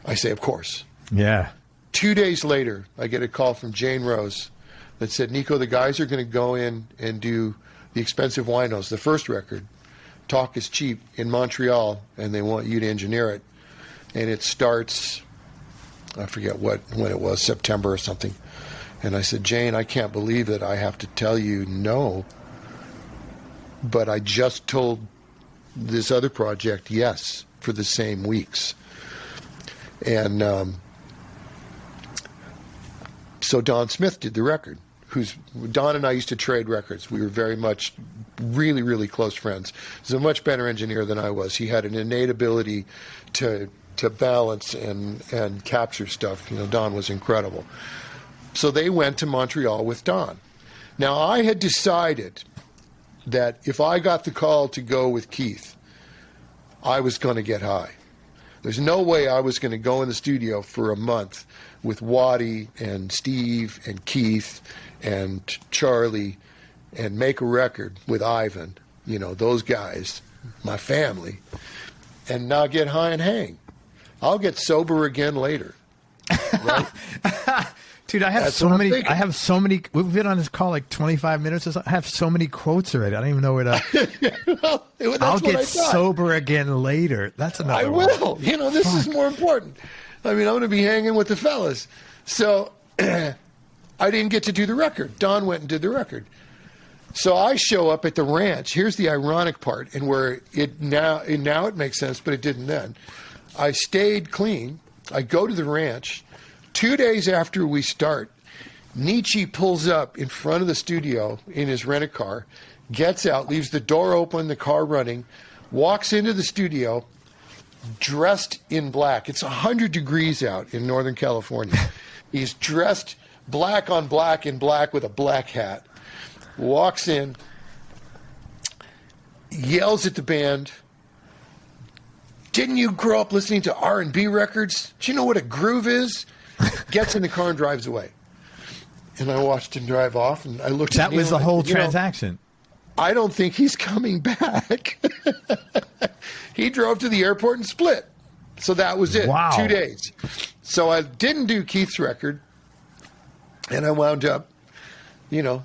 I say, of course. Yeah. 2 days later, I get a call from Jane Rose that said, "Niko, the guys are going to go in and do the Expensive Winos, the first record, Talk is Cheap, in Montreal, and they want you to engineer it. And it starts, I forget when it was, September or something." And I said, "Jane, I can't believe that I have to tell you no. But I just told this other project yes for the same weeks." And so Don Smith did the record. Don and I used to trade records. We were very much really, really close friends. He's a much better engineer than I was. He had an innate ability to balance and capture stuff. Don was incredible. So they went to Montreal with Don. Now, I had decided that if I got the call to go with Keith, I was going to get high. There's no way I was going to go in the studio for a month with Waddy and Steve and Keith and Charlie and make a record with Ivan, those guys, my family, and not get high and hang. I'll get sober again later. Right? Dude, I have so many. We've been on this call like 25 minutes or something. I have so many quotes already. I don't even know where to. I'll get sober again later. That's another one. I will. This is more important. I mean, I'm going to be hanging with the fellas. So I didn't get to do the record. Don went and did the record. So I show up at the ranch. Here's the ironic part, and where now it makes sense, but it didn't then. I stayed clean. I go to the ranch. 2 days after we start, Nitzsche pulls up in front of the studio in his rent-a-car, gets out, leaves the door open, the car running, walks into the studio, dressed in black. It's 100 degrees out in Northern California. He's dressed black on black in black with a black hat. Walks in, yells at the band, "Didn't you grow up listening to R&B records? Do you know what a groove is?" Gets in the car and drives away. And I watched him drive off, and I looked at That was the whole transaction. I don't think he's coming back. He drove to the airport and split. So that was it. Wow. 2 days. So I didn't do Keith's record, and I wound up,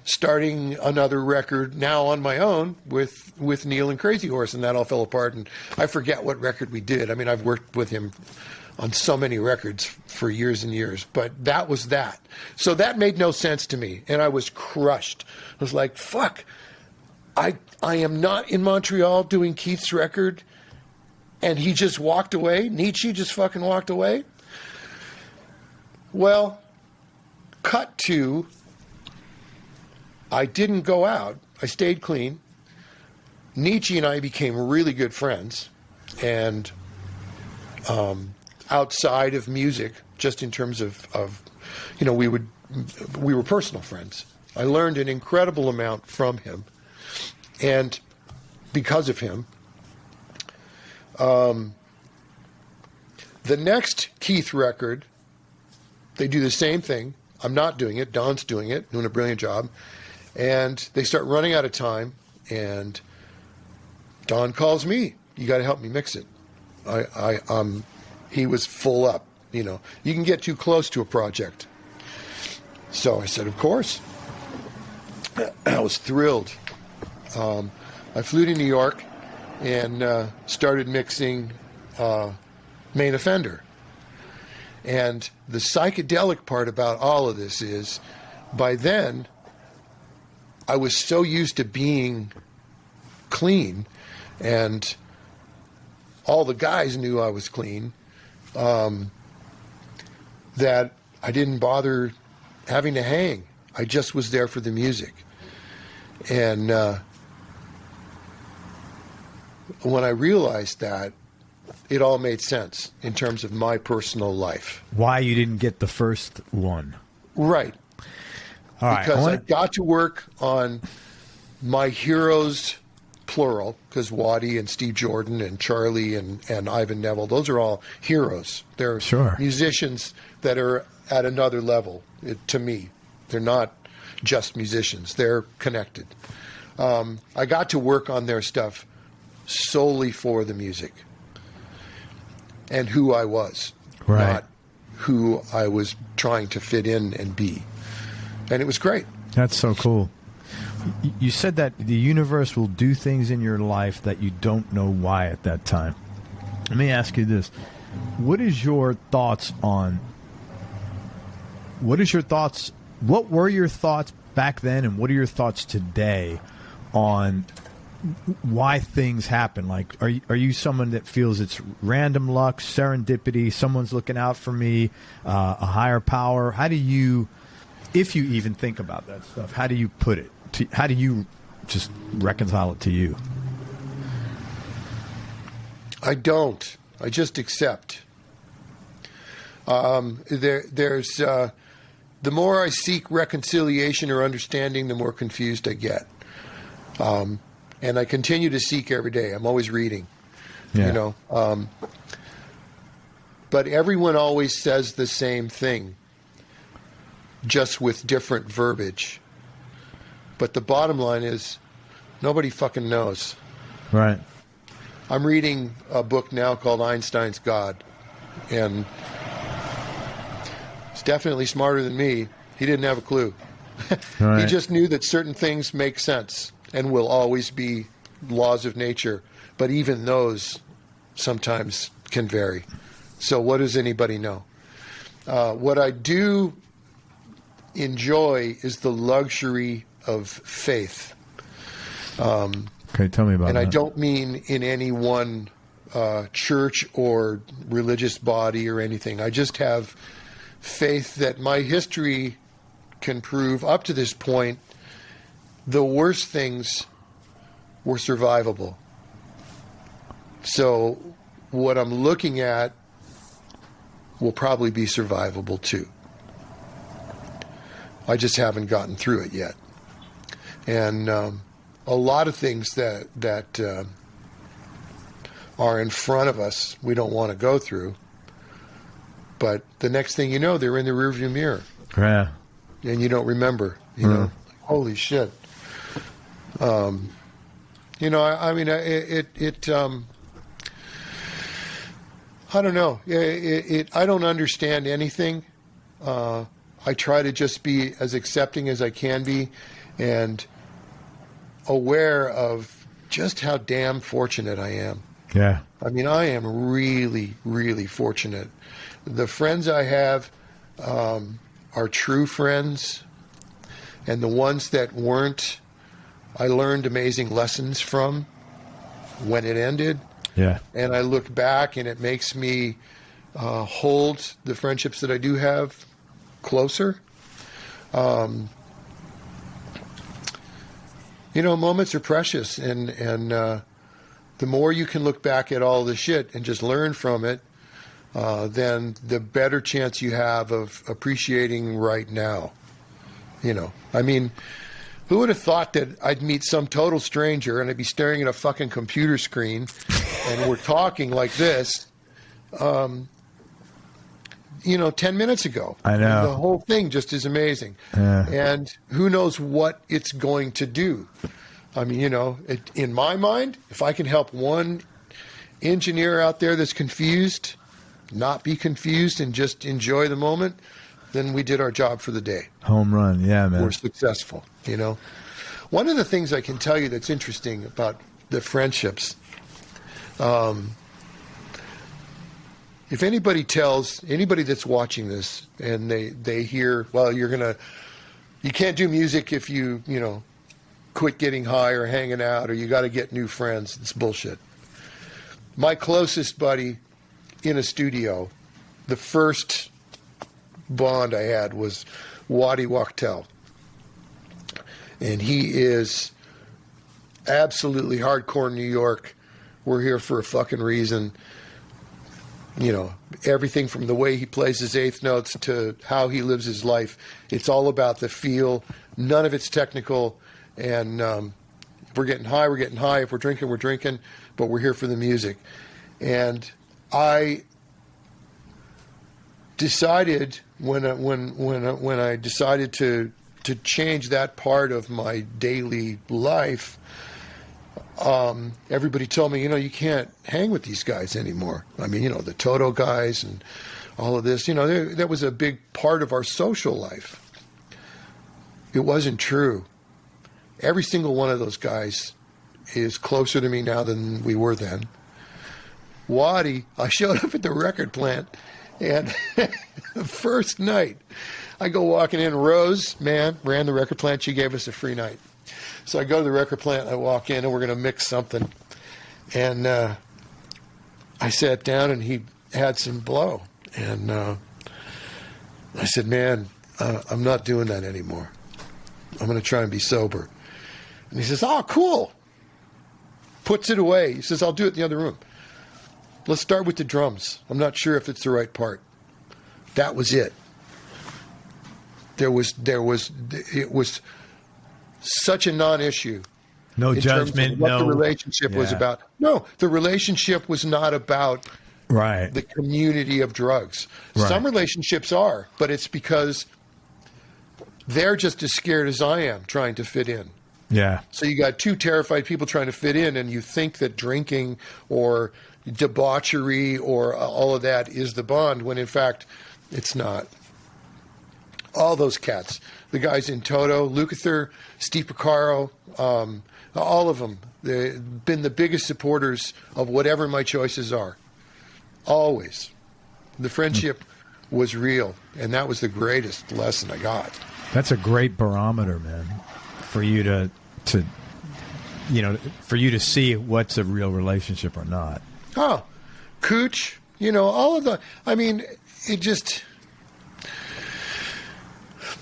starting another record now on my own with Neil and Crazy Horse, and that all fell apart. And I forget what record we did. I mean, I've worked with him on so many records for years and years, but that was that. So that made no sense to me, and I was crushed. I was like, fuck, I am not in Montreal doing Keith's record, and he just walked away. Nitzsche just fucking walked away. Well, cut to, I didn't go out. I stayed clean. Nitzsche and I became really good friends, and outside of music, just in terms of we were personal friends. I learned an incredible amount from him, and because of him. The next Keith record, they do the same thing. I'm not doing it. Don's doing it, doing a brilliant job. And they start running out of time, and Don calls me. You got to help me mix it. He was full up. You can get too close to a project. So I said, of course. I was thrilled. I flew to New York and started mixing Main Offender. And the psychedelic part about all of this is, by then, I was so used to being clean, and all the guys knew I was clean, that I didn't bother having to hang. I just was there for the music. And when I realized that, it all made sense in terms of my personal life. Why you didn't get the first one. Right. All right. Because I got to work on my heroes, plural, because Waddy and Steve Jordan and Charlie and Ivan Neville, those are all heroes. They're musicians that are at another level, to me. They're not just musicians. They're connected. I got to work on their stuff solely for the music and who I was, not who I was trying to fit in and be. And it was great. That's so cool. You said that the universe will do things in your life that you don't know why at that time. Let me ask you this. What were your thoughts back then, and what are your thoughts today on why things happen? Like, are you someone that feels it's random luck, serendipity, someone's looking out for me, a higher power? How do you, if you even think about that stuff, how do you put it? How do you just reconcile it to you? I don't. I just accept. There's the more I seek reconciliation or understanding, the more confused I get. And I continue to seek every day. I'm always reading, But everyone always says the same thing, just with different verbiage. But the bottom line is, nobody fucking knows. Right. I'm reading a book now called Einstein's God, and he's definitely smarter than me. He didn't have a clue. He just knew that certain things make sense and will always be laws of nature, but even those sometimes can vary. So what does anybody know? What I do enjoy is the luxury of faith. Okay, tell me about that. And I don't mean in any one church or religious body or anything. I just have faith that my history can prove, up to this point, the worst things were survivable. So what I'm looking at will probably be survivable too. I just haven't gotten through it yet. And a lot of things that are in front of us we don't want to go through. But the next thing you know, they're in the rearview mirror. Yeah. And you don't remember, you know, holy shit. I mean, I don't know. I don't understand anything. I try to just be as accepting as I can be and aware of just how damn fortunate I am. Yeah. I mean, I am really, really fortunate. The friends I have are true friends, and the ones that weren't, I learned amazing lessons from when it ended. Yeah. And I look back, and it makes me hold the friendships that I do have closer. Moments are precious, and the more you can look back at all the shit and just learn from it, then the better chance you have of appreciating right now. You know, I mean, who would have thought that I'd meet some total stranger and I'd be staring at a fucking computer screen and we're talking like this, 10 minutes ago. I know. And the whole thing just is amazing. And who knows what it's going to do. I mean, in my mind, if I can help one engineer out there that's confused, not be confused and just enjoy the moment, then we did our job for the day. Home run, yeah, man. We're successful, One of the things I can tell you that's interesting about the friendships, if anybody tells anybody that's watching this and they hear, well, you can't do music if you quit getting high or hanging out, or you got to get new friends, it's bullshit. My closest buddy in a studio, the first bond I had was Waddy Wachtel. And he is absolutely hardcore New York. We're here for a fucking reason. Everything from the way he plays his eighth notes to how he lives his life. It's all about the feel. None of it's technical. And if we're getting high, we're getting high. If we're drinking, we're drinking. But we're here for the music. And I decided when I decided to change that part of my daily life, everybody told me, you can't hang with these guys anymore. I mean, the Toto guys and all of this, that was a big part of our social life. It wasn't true. Every single one of those guys is closer to me now than we were then. Waddy, I showed up at the record plant, and the first night, I go walking in. Rose, ran the record plant. She gave us a free night. So I go to the record plant, I walk in, and we're going to mix something. And I sat down, and he had some blow. And I said, man, I'm not doing that anymore. I'm going to try and be sober. And he says, oh, cool. Puts it away. He says, I'll do it in the other room. Let's start with the drums. I'm not sure if it's the right part. That was it. It was such a non-issue. No in judgment. Terms of what the relationship was about. No, the relationship was not about the community of drugs. Right. Some relationships are, but it's because they're just as scared as I am trying to fit in. Yeah. So you got two terrified people trying to fit in, and you think that drinking or debauchery or all of that is the bond, when in fact it's not. All those cats, the guys in Toto, Lukather, Steve Porcaro, all of them, they've been the biggest supporters of whatever my choices are. Always. The friendship was real, and that was the greatest lesson I got. That's a great barometer, man, for you to see what's a real relationship or not. Oh, Cooch, all of the, I mean, it just,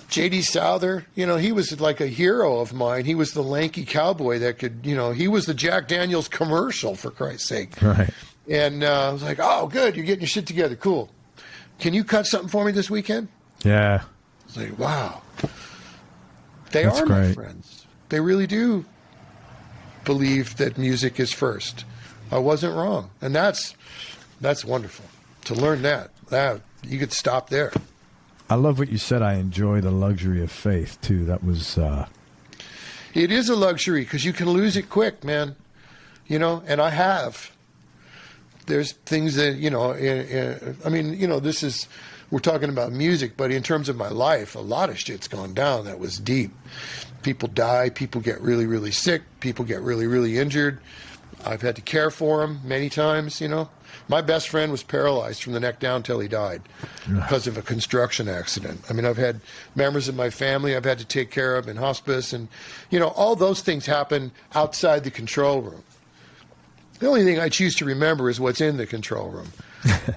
J.D. Souther, he was like a hero of mine. He was the lanky cowboy that could, he was the Jack Daniels commercial, for Christ's sake. Right. And I was like, oh, good, you're getting your shit together. Cool. Can you cut something for me this weekend? Yeah. It's like, wow. They That's are great. my friends. They really do believe that music is first. I wasn't wrong. And that's wonderful. To learn that you could stop there. I love what you said. I enjoy the luxury of faith, too. That was... It is a luxury because you can lose it quick, man. And I have. There's things that, this is... We're talking about music, but in terms of my life, a lot of shit's gone down that was deep. People die. People get really, really sick. People get really, really injured. I've had to care for them many times, My best friend was paralyzed from the neck down till he died because of a construction accident. I mean, I've had members of my family I've had to take care of in hospice, and, all those things happen outside the control room. The only thing I choose to remember is what's in the control room.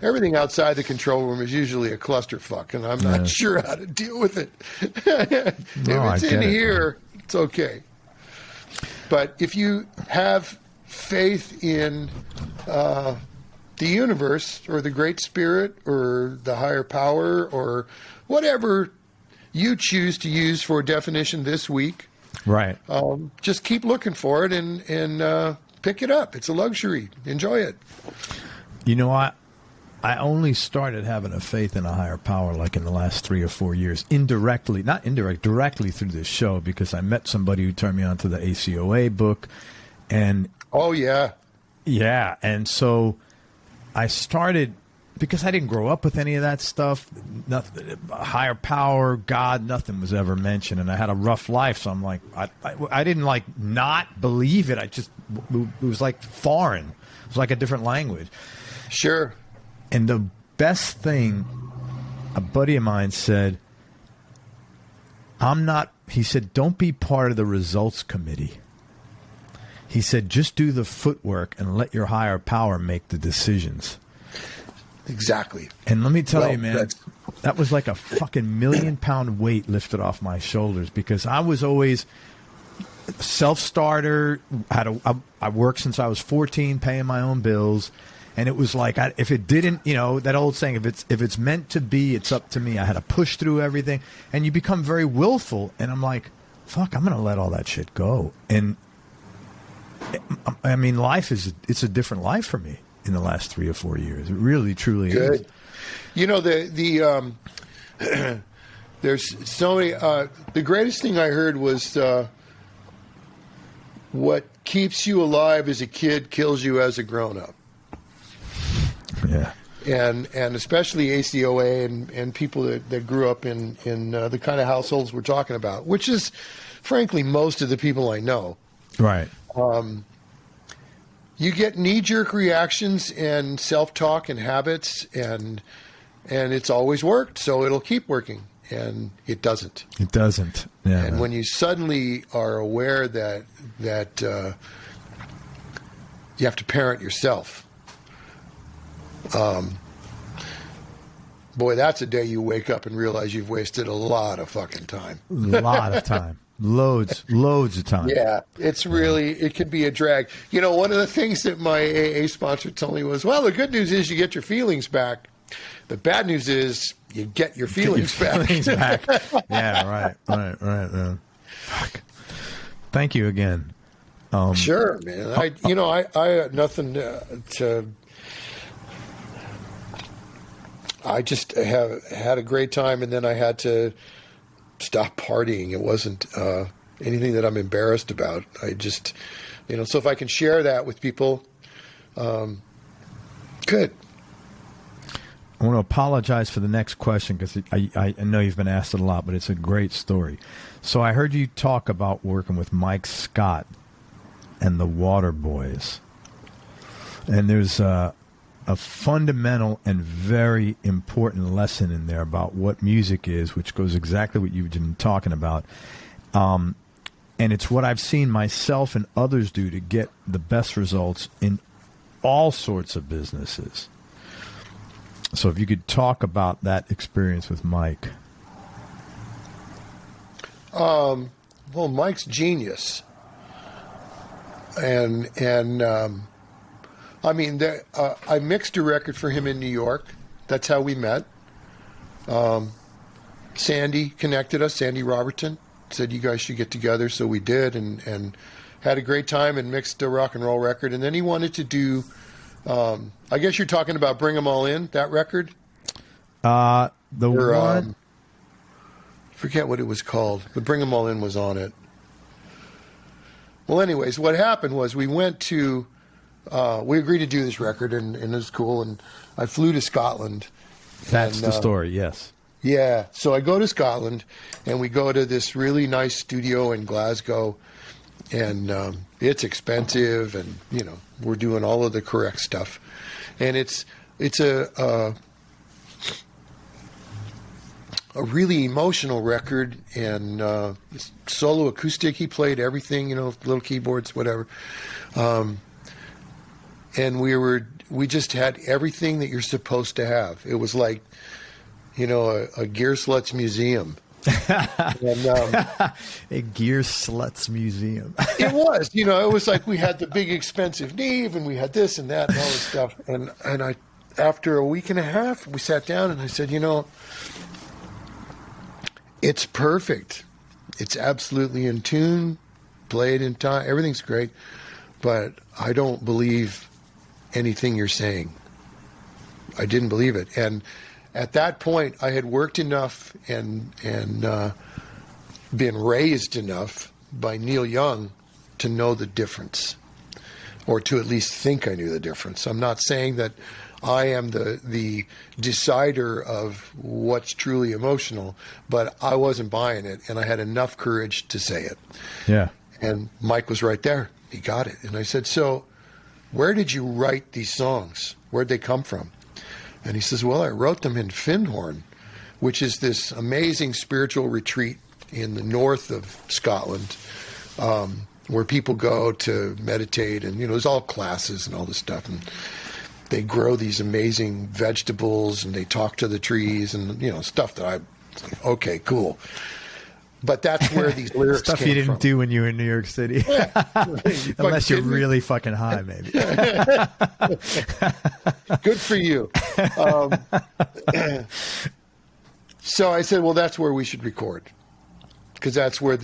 Everything outside the control room is usually a clusterfuck, and I'm not sure how to deal with it. If it's in here, it's okay. But if you have faith in the the universe or the Great Spirit or the higher power or whatever you choose to use for a definition this week. Right. Just keep looking for it and pick it up. It's a luxury. Enjoy it. You know, I only started having a faith in a higher power like in the last 3 or 4 years, directly through this show, because I met somebody who turned me on to the ACOA book. And oh, yeah. Yeah. And so I started, because I didn't grow up with any of that stuff, nothing, higher power, God, nothing was ever mentioned. And I had a rough life. So I'm like, I didn't like not believe it. It was like foreign. It was like a different language. Sure. And the best thing, a buddy of mine said, he said, don't be part of the results committee. He said, just do the footwork and let your higher power make the decisions. Exactly. And let me tell you, man, that was like a fucking 1 million pound weight lifted off my shoulders, because I was always self-starter. I worked since I was 14, paying my own bills. And it was like, if it didn't, that old saying, if it's meant to be, it's up to me. I had to push through everything. And you become very willful. And I'm like, fuck, I'm going to let all that shit go. And I mean, it's a different life for me in the last 3 or 4 years. It really, truly is. There's so many, the greatest thing I heard was, what keeps you alive as a kid kills you as a grown-up. Yeah. And especially ACOA and people that grew up in the kind of households we're talking about, which is, frankly, most of the people I know. Right. You get knee-jerk reactions and self-talk and habits, and it's always worked, so it'll keep working. And it doesn't. It doesn't. Yeah. And when you suddenly are aware that you have to parent yourself, boy, that's a day you wake up and realize you've wasted a lot of fucking time. A lot of time. Loads of time. Yeah, it's really, it can be a drag. One of the things that my AA sponsor told me was, well, the good news is you get your feelings back. The bad news is you get your feelings back. Yeah, right. Fuck. Thank you again. Sure, man. I had nothing to. I just have had a great time, and then I had to stop partying. It wasn't anything that I'm embarrassed about. I just, so if I can share that with people, good. I want to apologize for the next question, because I know you've been asked it a lot, but it's a great story. So I heard you talk about working with Mike Scott and the Waterboys. And there's a fundamental and very important lesson in there about what music is, which goes exactly what you've been talking about. And it's what I've seen myself and others do to get the best results in all sorts of businesses. So if you could talk about that experience with Mike. Well, Mike's genius. And I mean, I mixed a record for him in New York. That's how we met. Sandy connected us. Sandy Robertson said, you guys should get together. So we did, and had a great time and mixed a rock and roll record. And then he wanted to do, I guess you're talking about Bring 'Em All In, that record? One? Forget what it was called, but Bring 'Em All In was on it. Well, anyways, what happened was we went to, we agreed to do this record, and it was cool, and I flew to Scotland. That's the story, yes. Yeah, so I go to Scotland, and we go to this really nice studio in Glasgow, and it's expensive, and, we're doing all of the correct stuff. And it's a really emotional record, and solo acoustic. He played everything, little keyboards, whatever. And we just had everything that you're supposed to have. It was like, a Gear Sluts museum. And, a gear sluts museum. it was, you know, it was like we had the big expensive Neve and we had this and that and all this stuff. And I, after a week and a half, we sat down and I said, you know, it's perfect. It's absolutely in tune, played in time. Everything's great. But I don't believe anything you're saying. I didn't believe it. And at that point, I had worked enough and been raised enough by Neil Young to know the difference, or to at least think I knew the difference. I'm not saying that I am the decider of what's truly emotional, but I wasn't buying it, and I had enough courage to say it. Yeah. And Mike was right there. He got it. And I said, so where did you write these songs? Where'd they come from? And he says, well, I wrote them in Findhorn, which is this amazing spiritual retreat in the north of Scotland, where people go to meditate. And, you know, there's all classes and all this stuff. And they grow these amazing vegetables and they talk to the trees and, you know, stuff that okay, cool. But that's where these lyrics stuff came you didn't from. do when you were in New York City. Yeah. Unless you're really fucking high, maybe. Good for you. So I said, well, that's where we should record, because that's where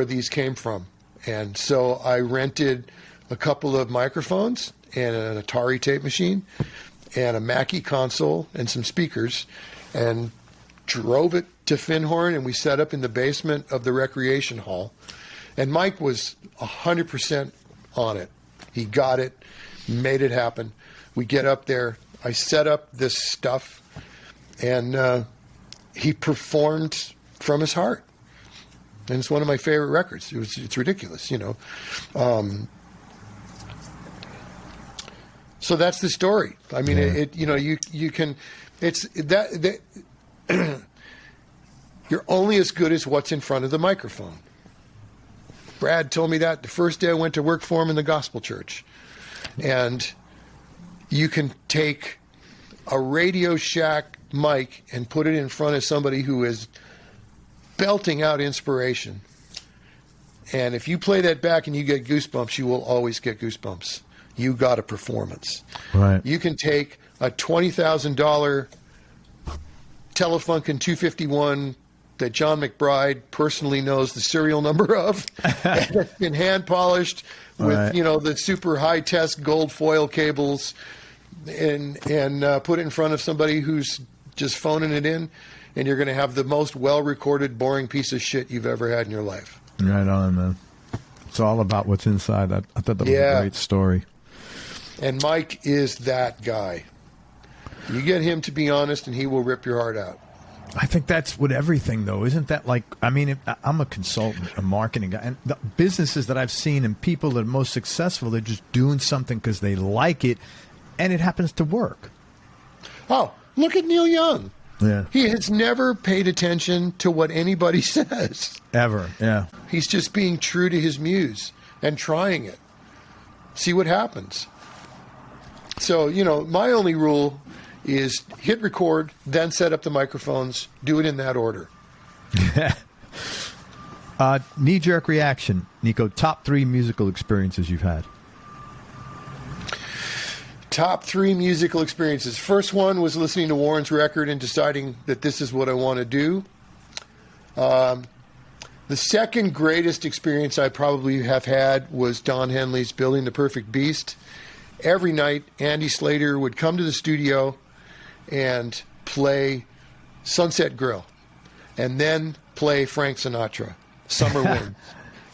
these came from. And so I rented a couple of microphones and an Atari tape machine and a Mackie console and some speakers, and drove it to Findhorn, and we set up in the basement of the recreation hall. And Mike was 100% on it. He got it, made it happen. We get up there. I set up this stuff, and he performed from his heart. And it's one of my favorite records. It's ridiculous, you know. So that's the story. I mean, you know, you can. It's that you're only as good as what's in front of the microphone. Brad told me that the first day I went to work for him in the gospel church. And you can take a Radio Shack mic and put it in front of somebody who is belting out inspiration. And if you play that back and you get goosebumps, you will always get goosebumps. You got a performance. Right. You can take a $20,000 Telefunken 251 that John McBride personally knows the serial number of, and it's been hand polished with, you know, the super high test gold foil cables, and put it in front of somebody who's just phoning it in, and you're going to have the most well recorded, boring piece of shit you've ever had in your life. Right on, man. It's all about what's inside. I thought that was a great story. And Mike is that guy. You get him to be honest, and he will rip your heart out. I think that's with everything, though. Isn't that like, I mean, I'm a consultant, a marketing guy, and the businesses that I've seen and people that are most successful, they're just doing something because they like it, and it happens to work. Oh, look at Neil Young. Yeah. He has never paid attention to what anybody says. Ever, yeah. He's just being true to his muse and trying it. See what happens. So, you know, my only rule is hit record, then set up the microphones, do it in that order. Knee-jerk reaction. Niko, top 3 musical experiences you've had. Top 3 musical experiences. First one was listening to Warren's record and deciding that this is what I want to do. The second greatest experience I probably have had was Don Henley's Building the Perfect Beast. Every night, Andy Slater would come to the studio and play Sunset Grill, and then play Frank Sinatra, Summer Wind,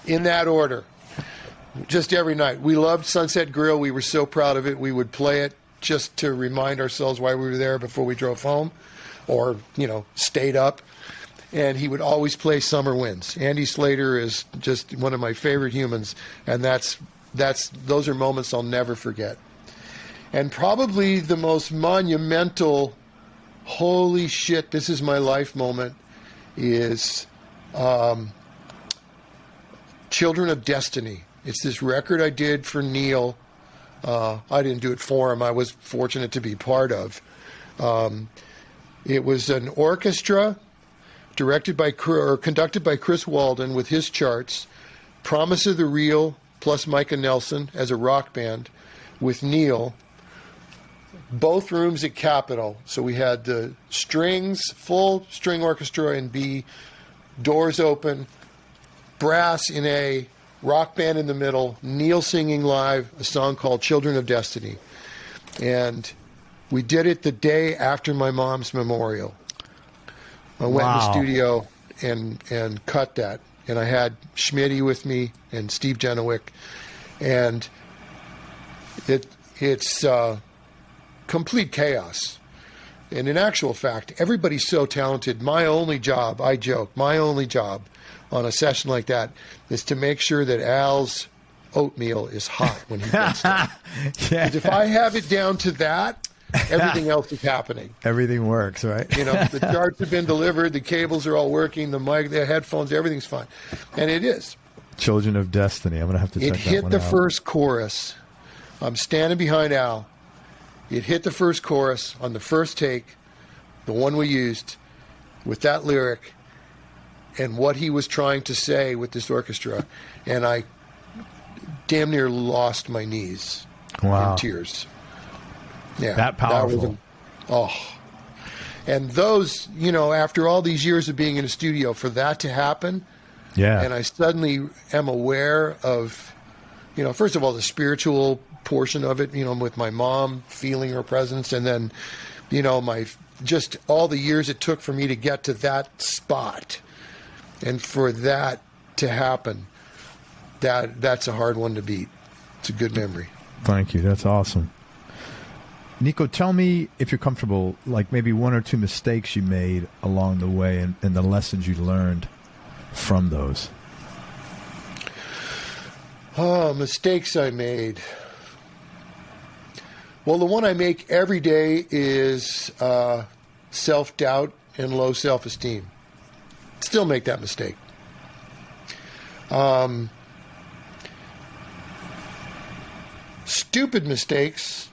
in that order, just every night. We loved Sunset Grill. We were so proud of it. We would play it just to remind ourselves why we were there before we drove home, or, you know, stayed up. And he would always play Summer Winds. Andy Slater is just one of my favorite humans, and those are moments I'll never forget. And probably the most monumental, holy shit, this is my life moment is Children of Destiny. It's this record I did for Neil. I didn't do it for him. I was fortunate to be part of. It was an orchestra conducted by Chris Walden with his charts. Promise of the Real plus Micah Nelson as a rock band with Neil. Both rooms at Capitol. So we had the strings, full string orchestra in B, doors open, brass in A, rock band in the middle, Neil singing live a song called Children of Destiny. And we did it the day after my mom's memorial. I went in the studio and cut that. And I had Schmitty with me and Steve Genowick. And it's complete chaos. And in actual fact, everybody's so talented. My only job, I joke, on a session like that is to make sure that Al's oatmeal is hot when he gets there. Yeah. If I have it down to that, everything else is happening. Everything works, right? The charts have been delivered, the cables are all working, the mic, the headphones, everything's fine. And it is. Children of Destiny. I'm going to have to check that one out. It hit the first chorus. I'm standing behind Al. It hit the first chorus on the first take, the one we used, with that lyric and what he was trying to say with this orchestra. And I damn near lost my knees in tears. Yeah, that powerful. And those, after all these years of being in a studio, for that to happen, and I suddenly am aware of, first of all, the spiritual portion of it, with my mom feeling her presence, and then, just all the years it took for me to get to that spot, and for that to happen, that's a hard one to beat. It's a good memory. Thank you. That's awesome. Niko, tell me, if you're comfortable, like maybe one or two mistakes you made along the way and the lessons you learned from those. Mistakes I made. Well, the one I make every day is self-doubt and low self-esteem. Still make that mistake. Stupid mistakes.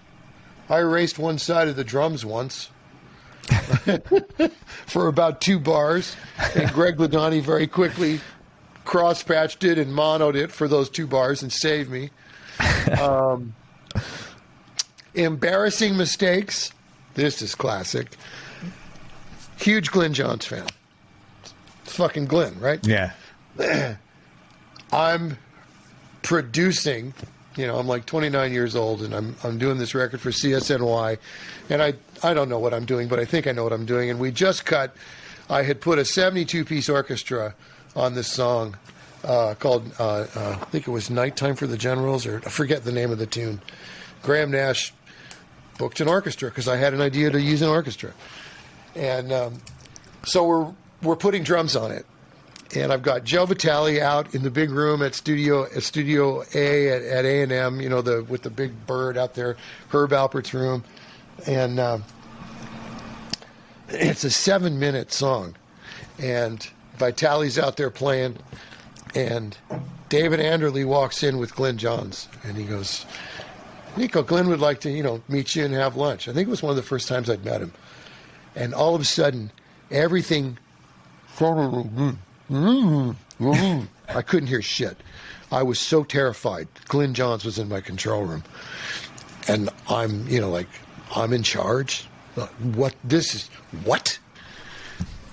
I erased one side of the drums once for about 2 bars, and Greg Ladani very quickly cross-patched it and monoed it for those 2 bars and saved me. Embarrassing mistakes. This is classic. Huge Glyn Johns fan. It's fucking Glyn, right? Yeah. I'm producing. I'm like 29 years old, and I'm doing this record for CSNY, and I don't know what I'm doing, but I think I know what I'm doing. And we just I had put a 72-piece orchestra on this song called, I think it was Nighttime for the Generals, or I forget the name of the tune. Graham Nash booked an orchestra because I had an idea to use an orchestra. And so we're putting drums on it. And I've got Joe Vitale out in the big room at Studio A at A&M, with the big bird out there, Herb Alpert's room. And it's a 7-minute song. And Vitale's out there playing. And David Anderle walks in with Glyn Johns. And he goes, Niko, Glyn would like to, meet you and have lunch. I think it was one of the first times I'd met him. And all of a sudden, everything... I couldn't hear shit. I was so terrified. Glyn Johns was in my control room. And I'm, I'm in charge? What?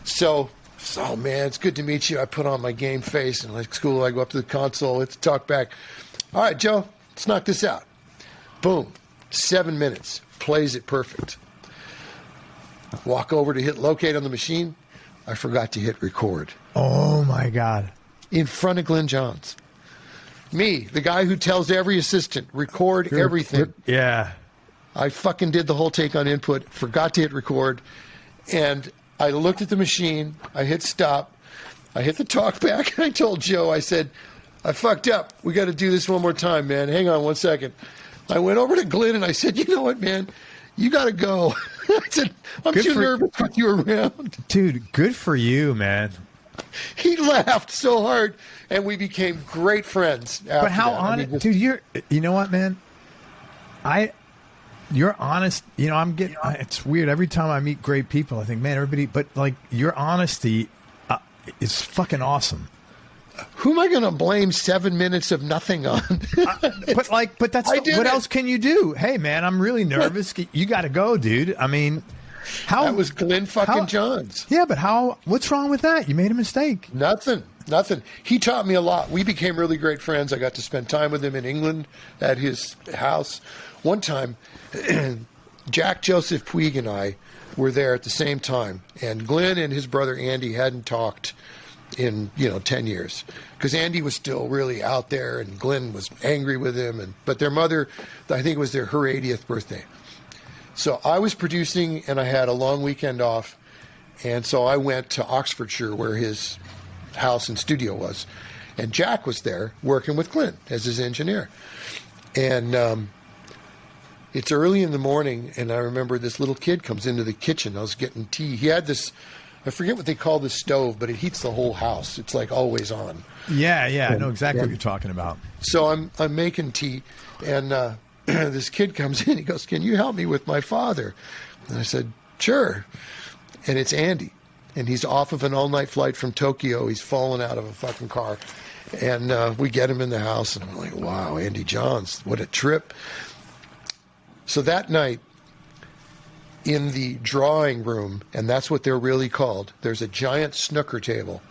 So, man, it's good to meet you. I put on my game face, and like school, I go up to the console, let's talk back. All right, Joe, let's knock this out. Boom. 7 minutes. Plays it perfect. Walk over to hit locate on the machine. I forgot to hit record. Oh, my God. In front of Glyn Johns. Me, the guy who tells every assistant, record everything. Yeah. I fucking did the whole take on input, forgot to hit record, and I looked at the machine, I hit stop, I hit the talk back, and I told Joe, I said, I fucked up. We got to do this one more time, man. Hang on 1 second. I went over to Glyn, and I said, you know what, man? You got to go. I said, I'm too nervous with you around. Dude, good for you, man. He laughed so hard, and we became great friends. But how honest, dude? You know what, man? You're honest. I'm getting. It's weird. Every time I meet great people, I think, man, everybody. But like your honesty, is fucking awesome. Who am I going to blame 7 minutes of nothing on? But that's what else can you do? Hey, man, I'm really nervous. You got to go, dude. I mean, that was Glyn fucking Johns. Yeah, but what's wrong with that? You made a mistake. Nothing. He taught me a lot. We became really great friends. I got to spend time with him in England at his house. One time, Jack Joseph Puig and I were there at the same time, and Glyn and his brother Andy hadn't talked in 10 years because Andy was still really out there and Glyn was angry with him, but their mother, I think it was her 80th birthday. So I was producing and I had a long weekend off, and so I went to Oxfordshire where his house and studio was, and Jack was there working with Glyn as his engineer. And it's early in the morning, and I remember this little kid comes into the kitchen. I was getting tea. He had this, I forget what they call the stove, but it heats the whole house. It's like always on. Yeah, I know exactly what you're talking about. So I'm making tea, and this kid comes in. He goes, "Can you help me with my father?" And I said, "Sure." And it's Andy, and he's off of an all-night flight from Tokyo. He's fallen out of a fucking car, and we get him in the house, and I'm like, "Wow, Andy Johns, what a trip!" So that night, in the drawing room, and that's what they're really called, there's a giant snooker table,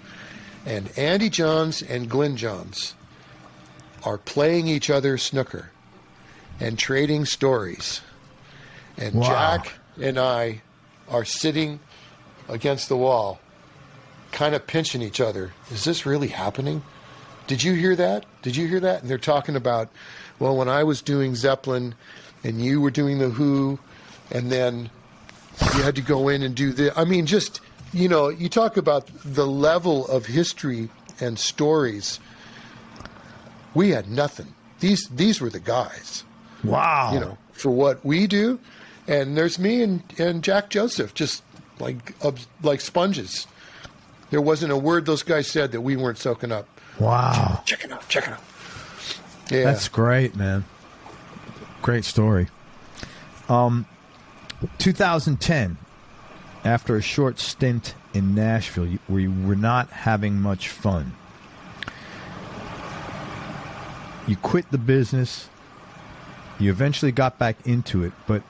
and Andy Johns and Glyn Johns are playing each other snooker and trading stories. And wow. Jack and I are sitting against the wall, kind of pinching each other. Is this really happening? Did you hear that? Did you hear that? And they're talking about, well, when I was doing Zeppelin and you were doing the Who, and then you had to go in and do this. I mean, just, you talk about the level of history and stories. We had nothing. These were the guys. Wow. For what we do. And there's me and Jack Joseph, just like sponges. There wasn't a word those guys said that we weren't soaking up. Wow. Check it out. Yeah. That's great, man. Great story. 2010, after a short stint in Nashville where you were not having much fun, you quit the business. You eventually got back into it, but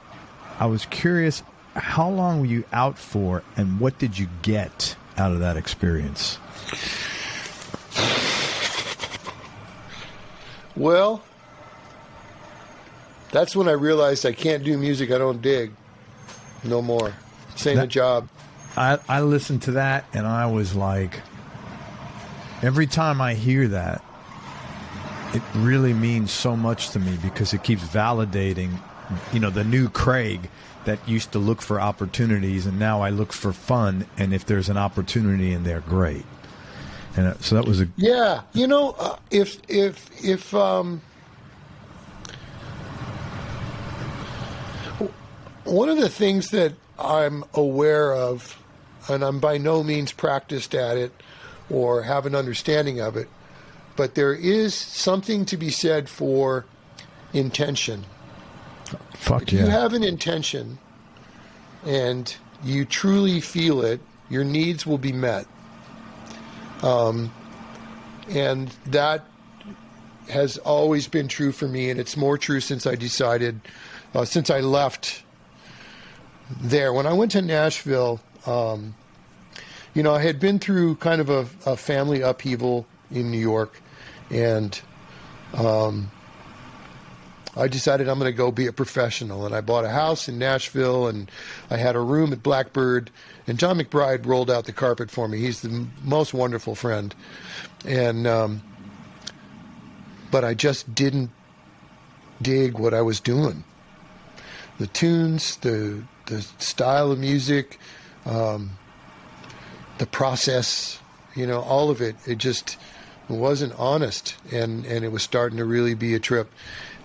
I was curious, how long were you out for, and what did you get out of that experience? Well, that's when I realized I can't do music I don't dig no more. This ain't a job. I listened to that, and I was like, every time I hear that, it really means so much to me because it keeps validating, the new Craig that used to look for opportunities, and now I look for fun, and if there's an opportunity in there, great. And so that was if one of the things that I'm aware of, and I'm by no means practiced at it or have an understanding of it, but there is something to be said for intention. If you have an intention and you truly feel it, your needs will be met. And that has always been true for me, and it's more true since I decided, since I left there. When I went to Nashville, I had been through kind of a family upheaval in New York, and I decided I'm going to go be a professional, and I bought a house in Nashville, and I had a room at Blackbird, and John McBride rolled out the carpet for me. He's the most wonderful friend, and but I just didn't dig what I was doing. The tunes, the style of music, the process, all of it, it just wasn't honest, and it was starting to really be a trip.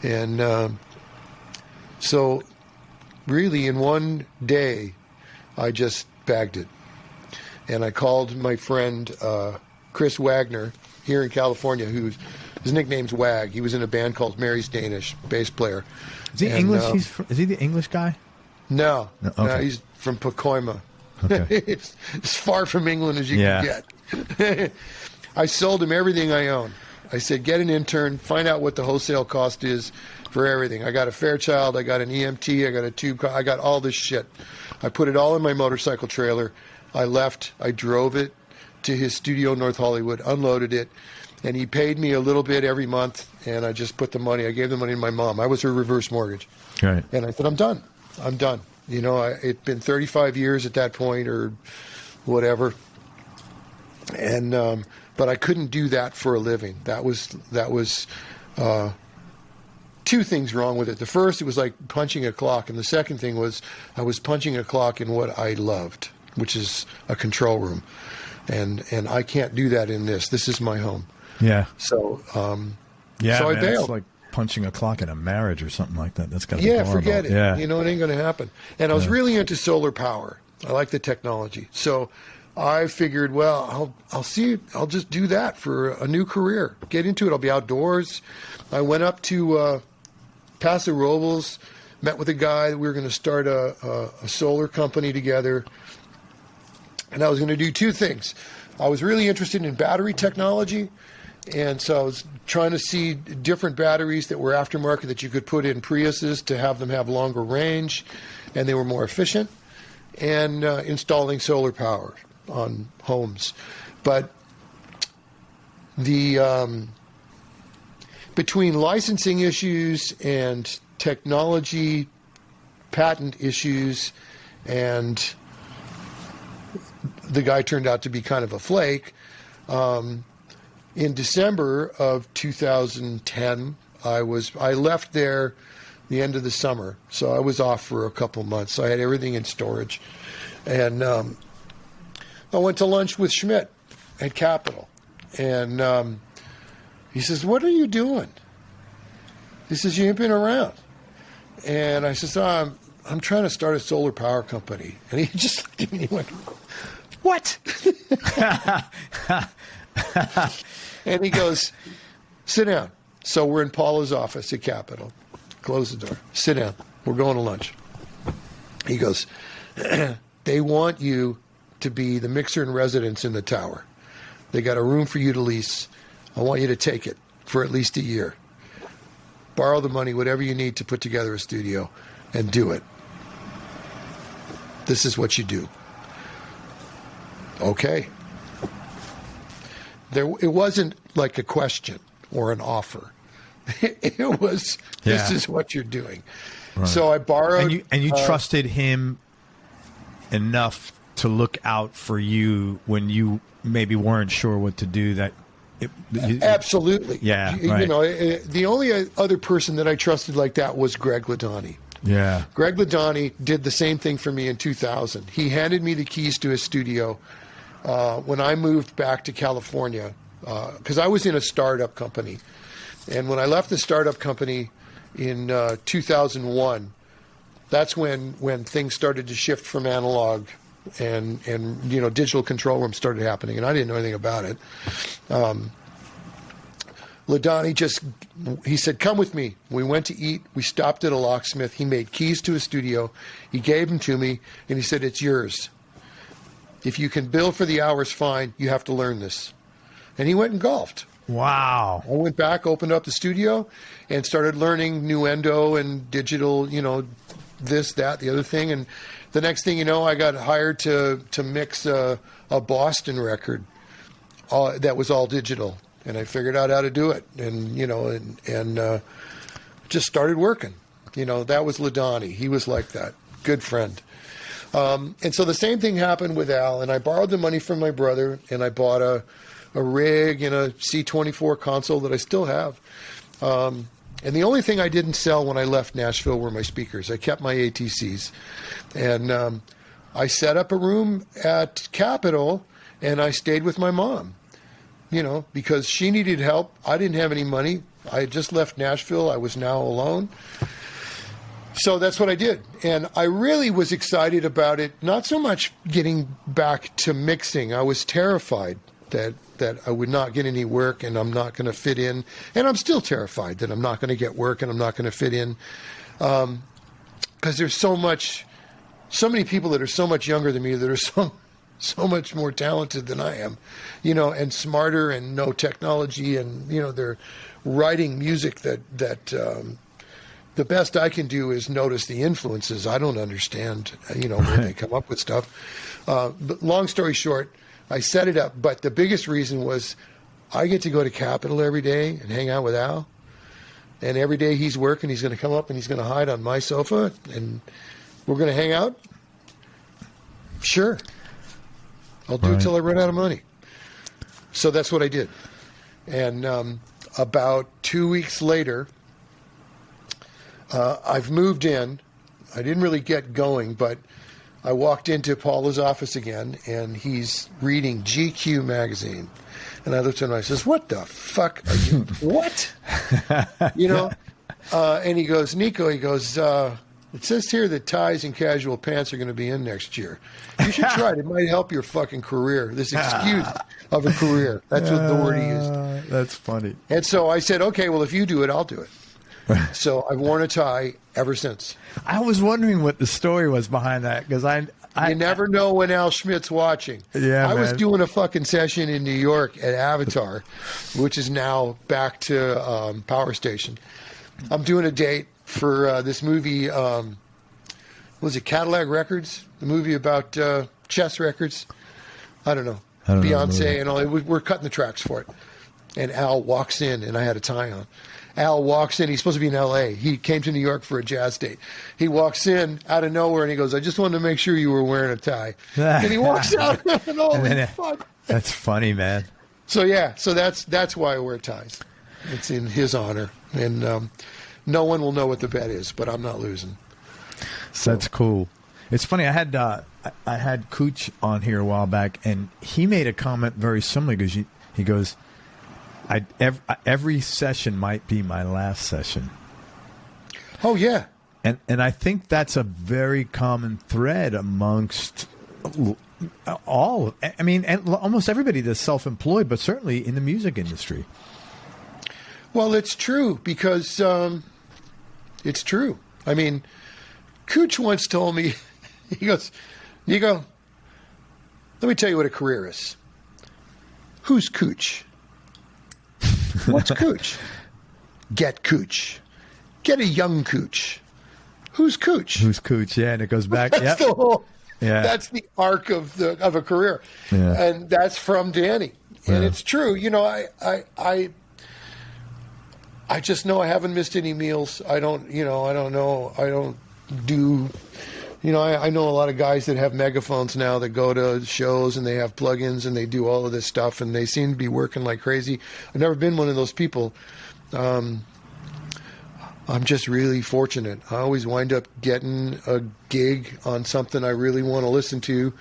And so really in one day, I just bagged it. And I called my friend Chris Wagner here in California, his nickname's Wag. He was in a band called Mary's Danish, bass player. Is he English? Is he the English guy? No, okay. no, he's from Pacoima. Okay. It's as far from England as you can get. I sold him everything I own. I said, get an intern, find out what the wholesale cost is for everything. I got a Fairchild, I got an EMT, I got a tube car, I got all this shit. I put it all in my motorcycle trailer. I left, I drove it to his studio in North Hollywood, unloaded it, and he paid me a little bit every month, and I just put the money, I gave the money to my mom. I was her reverse mortgage. Right. And I said, I'm done. You know, it'd been 35 years at that point or whatever. And, but I couldn't do that for a living. That was two things wrong with it. The first, it was like punching a clock. And the second thing was I was punching a clock in what I loved, which is a control room. And I can't do that in this. This is my home. Yeah. So, yeah, so man, I bailed. it's like punching a clock in a marriage or something like that. That's got to be Yeah, horrible. forget it. Yeah. You know, it ain't going to happen. And I was really into solar power. I like the technology. So I figured, well, I'll see. I'll just do that for a new career. Get into it. I'll be outdoors. I went up to Paso Robles, met with a guy. We were going to start a solar company together. And I was going to do two things. I was really interested in battery technology. And so I was trying to see different batteries that were aftermarket that you could put in Priuses to have them have longer range, and they were more efficient, and installing solar power on homes. But the between licensing issues and technology patent issues, and the guy turned out to be kind of a flake. In December of 2010, I left there the end of the summer, so I was off for a couple months. I had everything in storage, and I went to lunch with Schmidt at Capitol, and he says, "What are you doing?" He says, "You ain't been around," and I says, I'm trying to start a solar power company," and he just looked at me and he went, "What?" And he goes, "Sit down." So we're in Paula's office at Capitol. Close the door. "Sit down. We're going to lunch." He goes, "They want you to be the mixer in residence in the tower. They got a room for you to lease. I want you to take it for at least a year. Borrow the money, whatever you need to put together a studio, and do it. This is what you do." Okay. It wasn't like a question or an offer. It was, this is what you're doing. Right. So I borrowed. And you trusted him enough to look out for you when you maybe weren't sure what to do. Absolutely. Yeah. Right. You know, the only other person that I trusted like that was Greg Ladani. Yeah. Greg Ladani did the same thing for me in 2000. He handed me the keys to his studio when I moved back to California, because I was in a startup company. And when I left the startup company in 2001, that's when things started to shift from analog and you know, digital control rooms started happening, and I didn't know anything about it. Ladani he said, "Come with me." We went to eat. We stopped at a locksmith. He made keys to his studio. He gave them to me, and he said, "It's yours. If you can bill for the hours, fine. You have to learn this." And he went and golfed. Wow. I went back, opened up the studio, and started learning Nuendo and digital, you know, this, that, the other thing. And the next thing you know, I got hired to mix a Boston record that was all digital. And I figured out how to do it, and you know, and just started working. You know, that was Ladani. He was like that, good friend. And so the same thing happened with Al. And I borrowed the money from my brother, and I bought a rig and a C24 console that I still have. And the only thing I didn't sell when I left Nashville were my speakers. I kept my ATCs, and I set up a room at Capitol, and I stayed with my mom. You know, because she needed help. I didn't have any money. I had just left Nashville. I was now alone. So that's what I did. And I really was excited about it, not so much getting back to mixing. I was terrified that I would not get any work and I'm not going to fit in. And I'm still terrified that I'm not going to get work and I'm not going to fit in. Because there's so many people that are so much younger than me that are so much more talented than I am, you know, and smarter and know technology, and, you know, they're writing music that the best I can do is notice the influences. I don't understand, you know, where they come up with stuff. But long story short, I set it up. But the biggest reason was I get to go to Capitol every day and hang out with Al. And every day he's working, he's going to come up and he's going to hide on my sofa, and we're going to hang out. Sure. I'll do it till I run out of money. So that's what I did. And about 2 weeks later, I've moved in. I didn't really get going, but I walked into Paula's office again, and he's reading GQ magazine. And I looked at him and I says, "What the fuck are you, what?" You know? And he goes, "Niko," he goes, "it says here that ties and casual pants are going to be in next year. You should try it. It might help your fucking career, this excuse of a career." That's what the word he used. That's funny. And so I said, "Okay, well, if you do it, I'll do it." So I've worn a tie ever since. I was wondering what the story was behind that, because you never know when Al Schmidt's watching. Yeah, I was man. doing a fucking session in New York at Avatar, which is now back to Power Station. I'm doing a date for this movie, was it Cadillac Records? The movie about chess records? I don't know. Beyonce and all. We're cutting the tracks for it. And Al walks in, and I had a tie on. Al walks in. He's supposed to be in L.A. He came to New York for a jazz date. He walks in out of nowhere, and he goes, "I just wanted to make sure you were wearing a tie." And he walks out, and holy fuck. That's funny, man. So, yeah, so that's why I wear ties. It's in his honor. And no one will know what the bet is, but I'm not losing. So. That's cool. It's funny. I had Cooch on here a while back, and he made a comment very similar, because he goes, every session might be my last session. Oh, yeah. And I think that's a very common thread amongst all. I mean, and almost everybody that's self-employed, but certainly in the music industry. Well, it's true, because it's true. I mean, Cooch once told me, he goes, "Niko, let me tell you what a career is. Who's Cooch? What's Cooch? Get Cooch. Get a young Cooch. Who's Cooch? Who's Cooch?" Yeah, and it goes back. That's the whole. Yeah. That's the arc of a career, and that's from Danny. And it's true. You know, I just know I haven't missed any meals. I don't do. You know, I know a lot of guys that have megaphones now that go to shows and they have plugins and they do all of this stuff, and they seem to be working like crazy. I've never been one of those people. I'm just really fortunate. I always wind up getting a gig on something I really want to listen to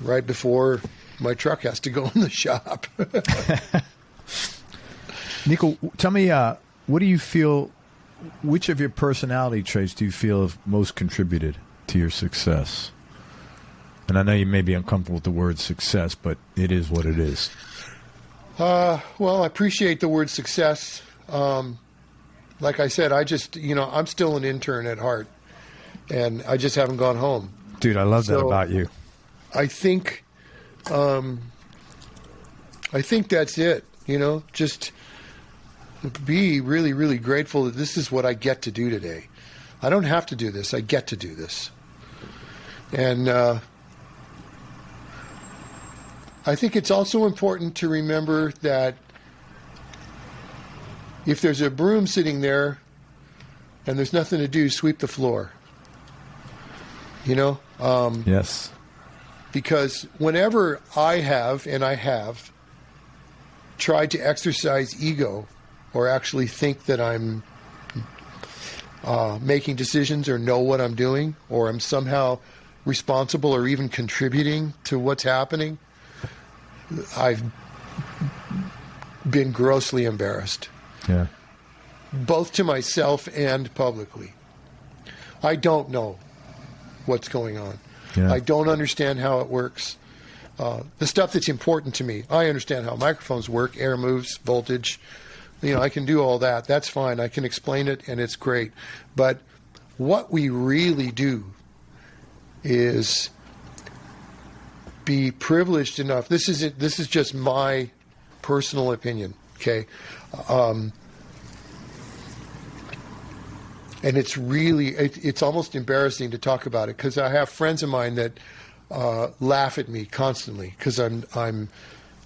right before my truck has to go in the shop. Niko, tell me, what do you feel, which of your personality traits do you feel have most contributed to your success? And I know you may be uncomfortable with the word success, but it is what it is. Well, I appreciate the word success. Like I said, I'm still an intern at Hart, and I just haven't gone home. Dude, I love that about you. I think that's it. You know, just be really, really grateful that this is what I get to do today. I don't have to do this. I get to do this. And I think it's also important to remember that if there's a broom sitting there and there's nothing to do, sweep the floor. You know? Yes. Because whenever I have tried to exercise ego or actually think that I'm making decisions or know what I'm doing, or I'm somehow responsible or even contributing to what's happening, I've been grossly embarrassed. Yeah. Both to myself and publicly. I don't know what's going on. Yeah. I don't understand how it works. The stuff that's important to me, I understand how microphones work, air moves, voltage. You know, I can do all that. That's fine. I can explain it, and it's great. But what we really do is be privileged enough. This is just my personal opinion, okay? And it's really, it's almost embarrassing to talk about it, because I have friends of mine that laugh at me constantly because I'm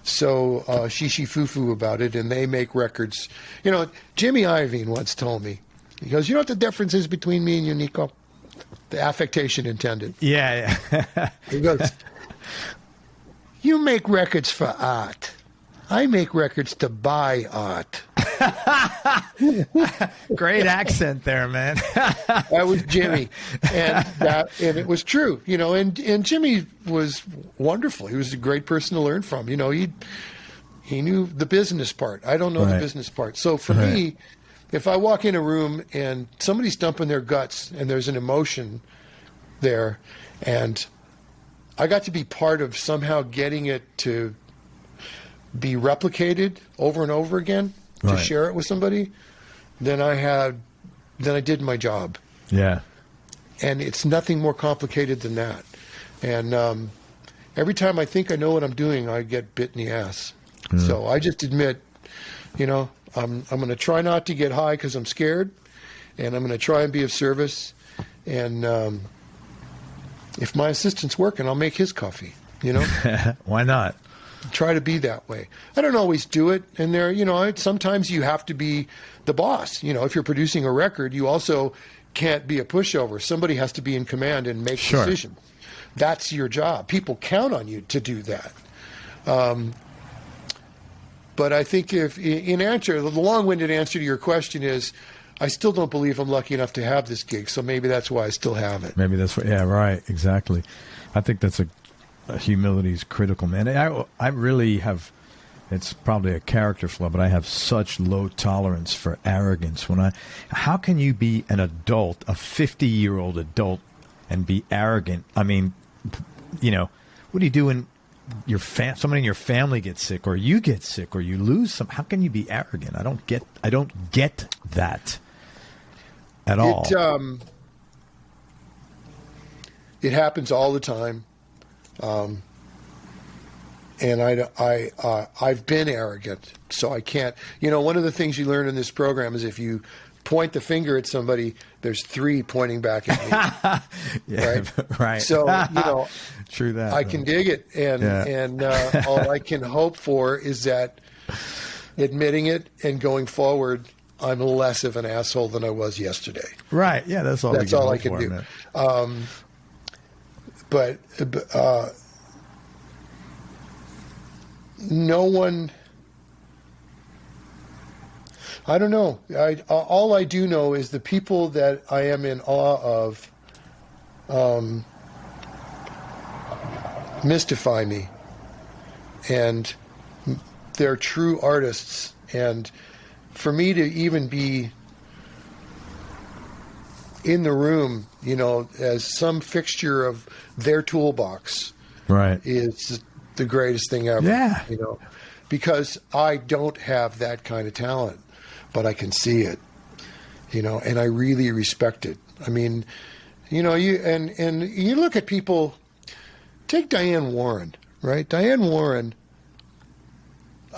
so shishi-foo-foo about it, and they make records. You know, Jimmy Iovine once told me, he goes, you know what the difference is between me and you, Niko? The affectation intended. Yeah. He goes, you make records for art. I make records to buy art. Great accent there, man. That was Jimmy, and it was true, you know. And Jimmy was wonderful. He was a great person to learn from. You know, he knew the business part. I don't know the business part. So for me, if I walk in a room and somebody's dumping their guts and there's an emotion there, and I got to be part of somehow getting it to be replicated over and over again, to share it with somebody, then I did my job. Yeah. And it's nothing more complicated than that. And every time I think I know what I'm doing, I get bit in the ass. So I just admit, you know, I'm going to try not to get high because I'm scared, and I'm going to try and be of service. And if my assistant's working, I'll make his coffee, you know? Why not? Try to be that way. I don't always do it, and sometimes you have to be the boss. You know, if you're producing a record, you also can't be a pushover. Somebody has to be in command and make decisions. That's your job. People count on you to do that. But I think the long-winded answer to your question is, I still don't believe I'm lucky enough to have this gig, so maybe that's why I still have it. Maybe that's what, yeah, right, exactly. I think that's humility is critical, man. I really have, it's probably a character flaw, but I have such low tolerance for arrogance. How can you be an adult, a 50-year-old adult, and be arrogant? I mean, you know, what do you do when somebody in your family gets sick, or you get sick, or you lose some? How can you be arrogant? I don't get that at all. It happens all the time. And I've been arrogant, so I can't. You know, one of the things you learn in this program is if you point the finger at somebody, there's three pointing back at me. Right. So, you know, true that. I can dig it, and all I can hope for is that admitting it and going forward, I'm less of an asshole than I was yesterday. Right. Yeah, that's all. That's all I can do. But no one, I don't know. All I do know is the people that I am in awe of mystify me, and they're true artists. And for me to even be in the room, you know, as some fixture of their toolbox, is the greatest thing ever. Yeah. You know, because I don't have that kind of talent, but I can see it, you know, and I really respect it. I mean, you know, you look at people, take Diane Warren, right? Diane Warren,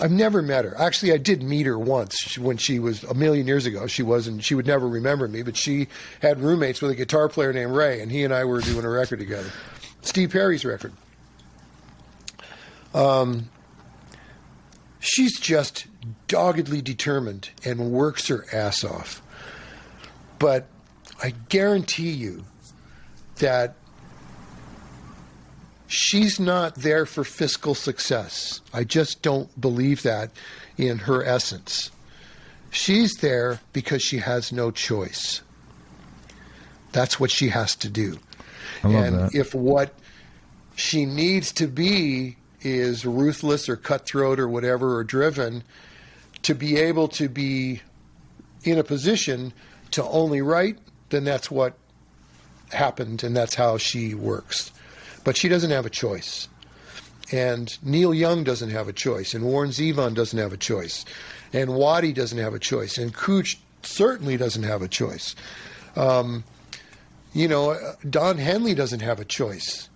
I've never met her. Actually, I did meet her once when she was a million years ago. She would never remember me, but she had roommates with a guitar player named Ray, and he and I were doing a record together. Steve Perry's record. She's just doggedly determined and works her ass off. But I guarantee you that she's not there for fiscal success. I just don't believe that in her essence. She's there because she has no choice. That's what she has to do. And that. If what she needs to be is ruthless or cutthroat or whatever, or driven, to be able to be in a position to only write, then that's what happened, and that's how she works. But she doesn't have a choice. And Neil Young doesn't have a choice, and Warren Zevon doesn't have a choice, and Waddy doesn't have a choice, and Cooch certainly doesn't have a choice. You know, Don Henley doesn't have a choice.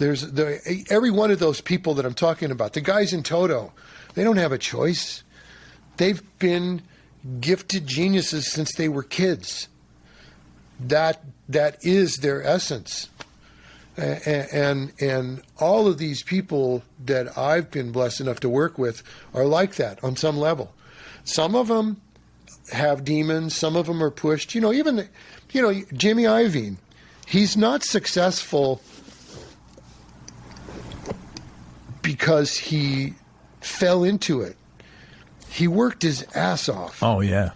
Every one of those people that I'm talking about, the guys in Toto, they don't have a choice. They've been gifted geniuses since they were kids. That is their essence. And all of these people that I've been blessed enough to work with are like that on some level. Some of them have demons. Some of them are pushed. Even Jimmy Iovine, he's not successful because he fell into it. He worked his ass off. Oh, yeah.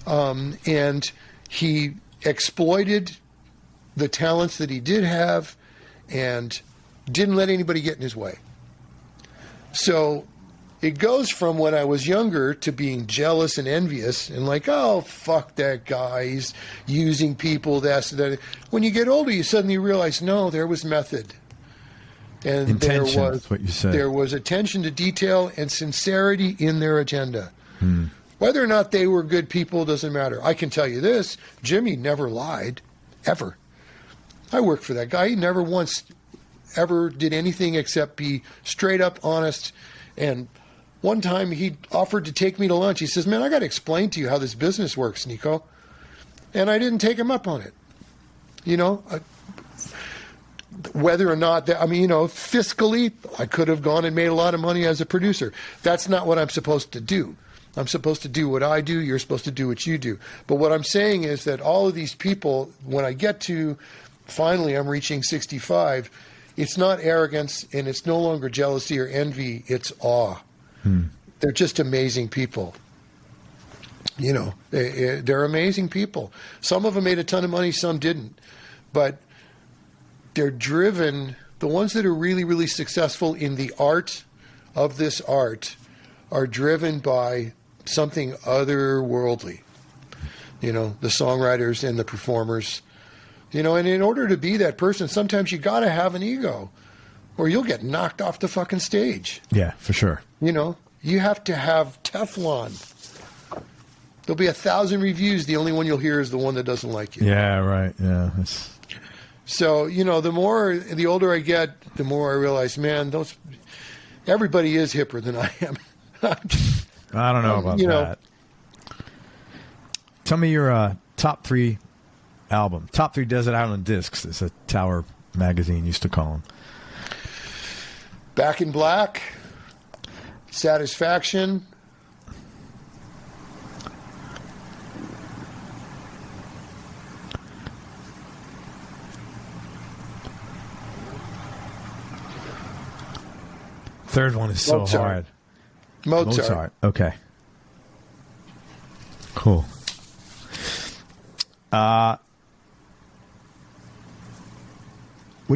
And he exploited the talents that he did have and didn't let anybody get in his way. So it goes from when I was younger to being jealous and envious and like, oh, fuck that guy. He's using people. That. When you get older, you suddenly realize, no, there was method. And intention, that's what you said. There was attention to detail and sincerity in their agenda. Whether or not they were good people doesn't matter. I can tell you this, Jimmy never lied, ever. I worked for that guy. He never once ever did anything except be straight up honest. And one time he offered to take me to lunch. He says, man, I got to explain to you how this business works, Niko. And I didn't take him up on it. Whether or not, fiscally, I could have gone and made a lot of money as a producer. That's not what I'm supposed to do. I'm supposed to do what I do. You're supposed to do what you do. But what I'm saying is that all of these people, when I get to, finally, I'm reaching 65, it's not arrogance and it's no longer jealousy or envy. It's awe. They're just amazing people. They're amazing people. Some of them made a ton of money, some didn't. But they're driven, the ones that are really, really successful in the art of this art are driven by something otherworldly. The songwriters and the performers. And in order to be that person, sometimes you got to have an ego or you'll get knocked off the fucking stage. Yeah, for sure. You have to have Teflon. There'll be 1,000 reviews. The only one you'll hear is the one that doesn't like you. Yeah, right. Yeah. So, the older I get, the more I realize, man, everybody is hipper than I am. I don't know about that. Tell me your top 3 album. Top 3 Desert Island Discs, as a Tower magazine used to call them. Back in Black, Satisfaction, third one is so Mozart. hard. Mozart. Okay. Cool. What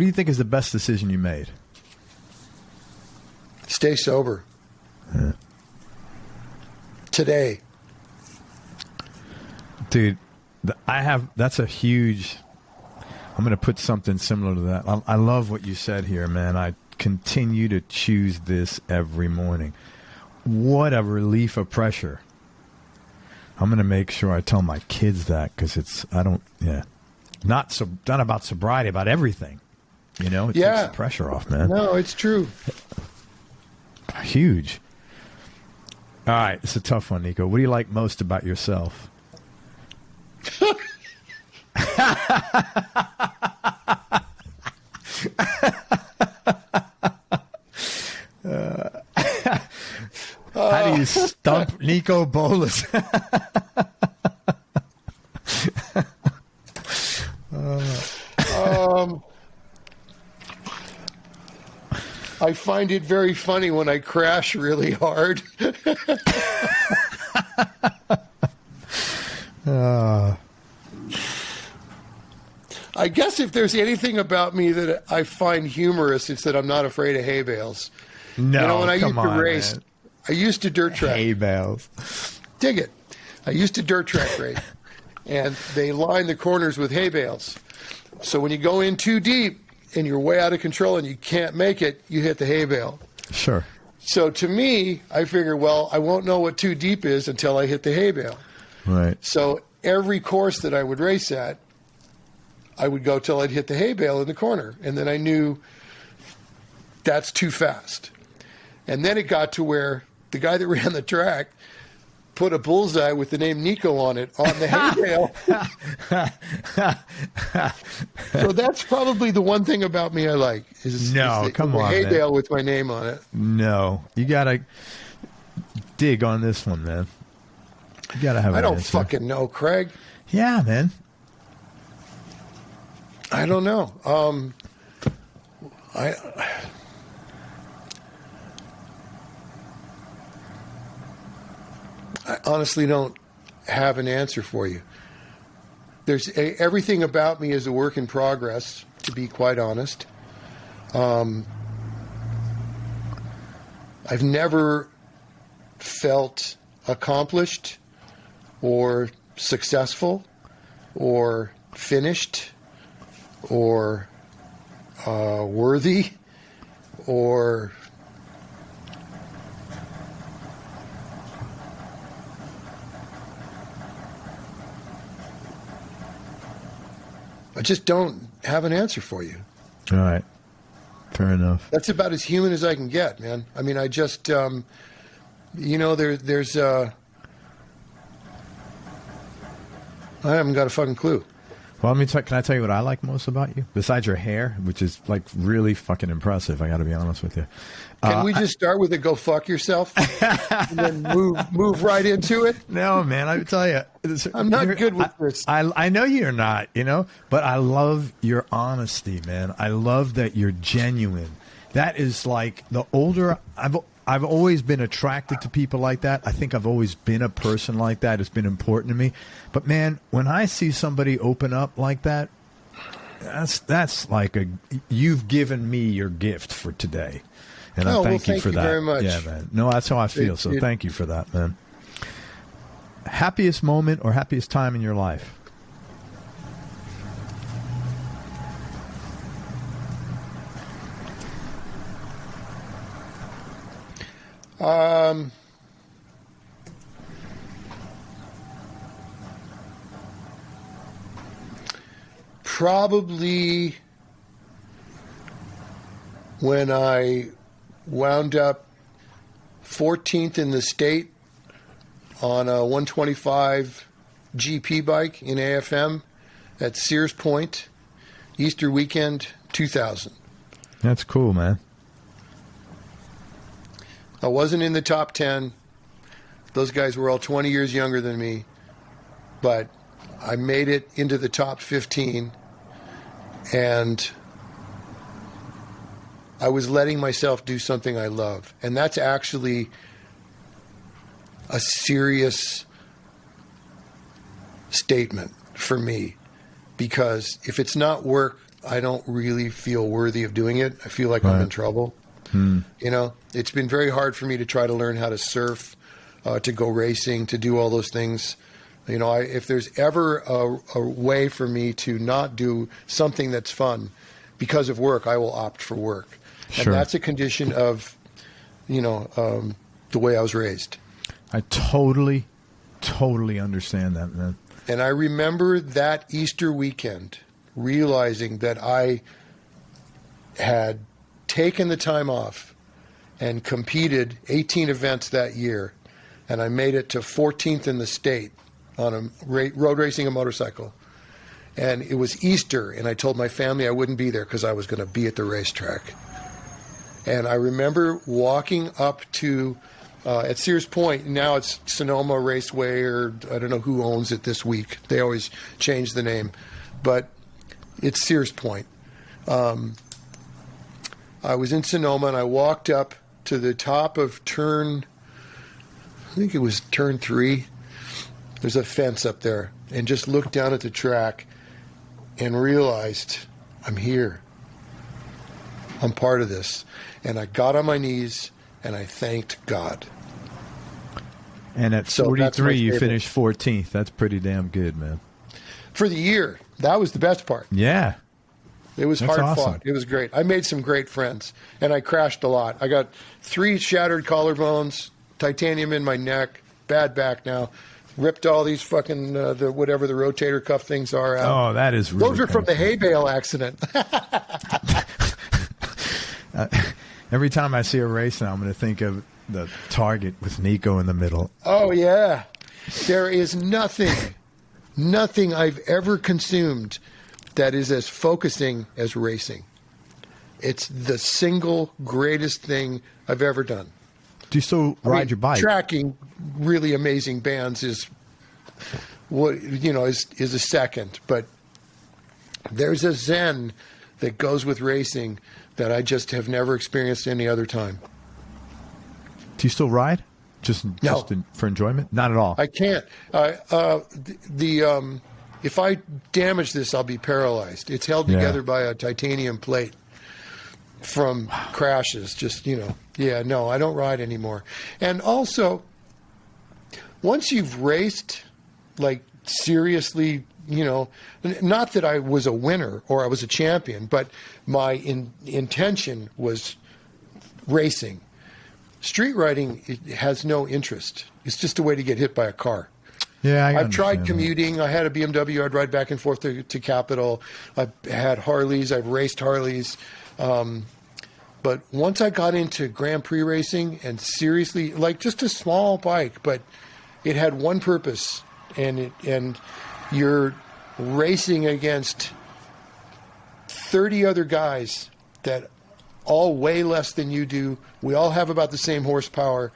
do you think is the best decision you made? Stay sober. Yeah. Today. Dude, that's a huge, I'm going to put something similar to that. I love what you said here, man. I continue to choose this every morning. What a relief of pressure. I'm going to make sure I tell my kids that because not about sobriety, about everything. It takes the pressure off, man. No, it's true. Huge. All right, it's a tough one, Niko. What do you like most about yourself? How do you stump Niko Bolas? I find it very funny when I crash really hard. I guess if there's anything about me that I find humorous, it's that I'm not afraid of hay bales. No, when I used to race, man. I used to dirt track. Hay bales. Dig it. I used to dirt track race, and they line the corners with hay bales. So when you go in too deep and you're way out of control and you can't make it, you hit the hay bale. Sure. So to me, I figure, well, I won't know what too deep is until I hit the hay bale. Right. So every course that I would race at, I would go till I'd hit the hay bale in the corner. And then I knew that's too fast. And then it got to where the guy that ran the track put a bullseye with the name Niko on it on the hay bale. So that's probably the one thing about me I like is come on, hay man. bale with my name on it. No, you gotta dig on this one, man. You gotta have. I don't answer. fucking know, Craig. Yeah, man. I don't know. I honestly don't have an answer for you. Everything about me is a work in progress, to be quite honest. I've never felt accomplished or successful or finished or worthy or I just don't have an answer for you. All right. Fair enough. That's about as human as I can get, man. I mean, I just, there's I haven't got a fucking clue. Well, can I tell you what I like most about you? Besides your hair, which is like really fucking impressive. I got to be honest with you. Can we just start with a go fuck yourself and then move right into it? No, man, I tell you. I'm not good with this. I know you're not, but I love your honesty, man. I love that you're genuine. That is like the older I've always been attracted to people like that. I think I've always been a person like that. It's been important to me. But man, when I see somebody open up like that, that's like you've given me your gift for today. And I thank you for that. Very much. Yeah, man. No, that's how I feel. So thank you for that, man. Happiest moment or happiest time in your life? Probably when I wound up 14th in the state on a 125 GP bike in AFM at Sears Point, Easter weekend 2000. That's cool, man. I wasn't in the top 10. Those guys were all 20 years younger than me. But I made it into the top 15. And I was letting myself do something I love. And that's actually a serious statement for me. Because if it's not work, I don't really feel worthy of doing it. I feel like I'm in trouble. It's been very hard for me to try to learn how to surf, to go racing, to do all those things. If there's ever a way for me to not do something that's fun because of work, I will opt for work. Sure. And that's a condition of, the way I was raised. I totally understand that, man. And I remember that Easter weekend realizing that I had taken the time off and competed 18 events that year, and I made it to 14th in the state on a road racing a motorcycle. And it was Easter, and I told my family I wouldn't be there because I was going to be at the racetrack. And I remember walking up to at Sears Point. Now it's Sonoma Raceway, or I don't know who owns it this week. They always change the name, but it's Sears Point. I was in Sonoma, and I walked up to the top of turn, I think it was turn 3. There's a fence up there, and just looked down at the track and realized I'm here. I'm part of this. And I got on my knees, and I thanked God. And at 43, you finished 14th. That's pretty damn good, man. For the year. That was the best part. Yeah. It was hard fought. It was great. I made some great friends, and I crashed a lot. I got 3 shattered collarbones, titanium in my neck, bad back now, ripped all these fucking, whatever the rotator cuff things are out. Oh, that is really Those are from the hay bale accident. Every time I see a race now, I'm going to think of the Target with Niko in the middle. Oh, yeah. There is nothing I've ever consumed that is as focusing as racing. It's the single greatest thing I've ever done. Do you still ride your bike? Tracking really amazing bands is a second, but there's a zen that goes with racing that I just have never experienced any other time. Do you still ride? Just for enjoyment? Not at all. I can't. If I damage this, I'll be paralyzed. It's held together by a titanium plate from crashes. I don't ride anymore. And also, once you've raced, like seriously, not that I was a winner or I was a champion, but my intention was racing. Street riding has no interest. It's just a way to get hit by a car. Yeah, I've tried commuting. I had a BMW. I'd ride back and forth to Capitol. I've had Harleys. I've raced Harleys. But once I got into Grand Prix racing and seriously, like just a small bike, but it had one purpose, and you're racing against 30 other guys that all weigh less than you do. We all have about the same horsepower,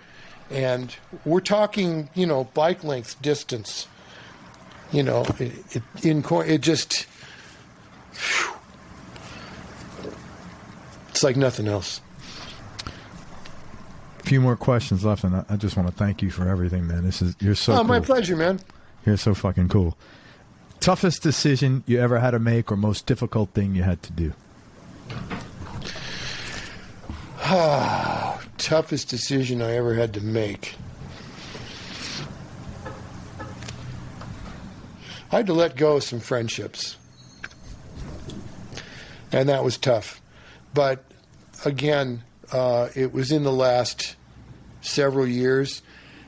and we're talking, bike length distance. It just, it's like nothing else. A few more questions left, and I just want to thank you for everything, man. You're so cool. My pleasure, man. You're so fucking cool. Toughest decision you ever had to make, or most difficult thing you had to do? Toughest decision I ever had to make. I had to let go of some friendships. And that was tough. But again, it was in the last several years,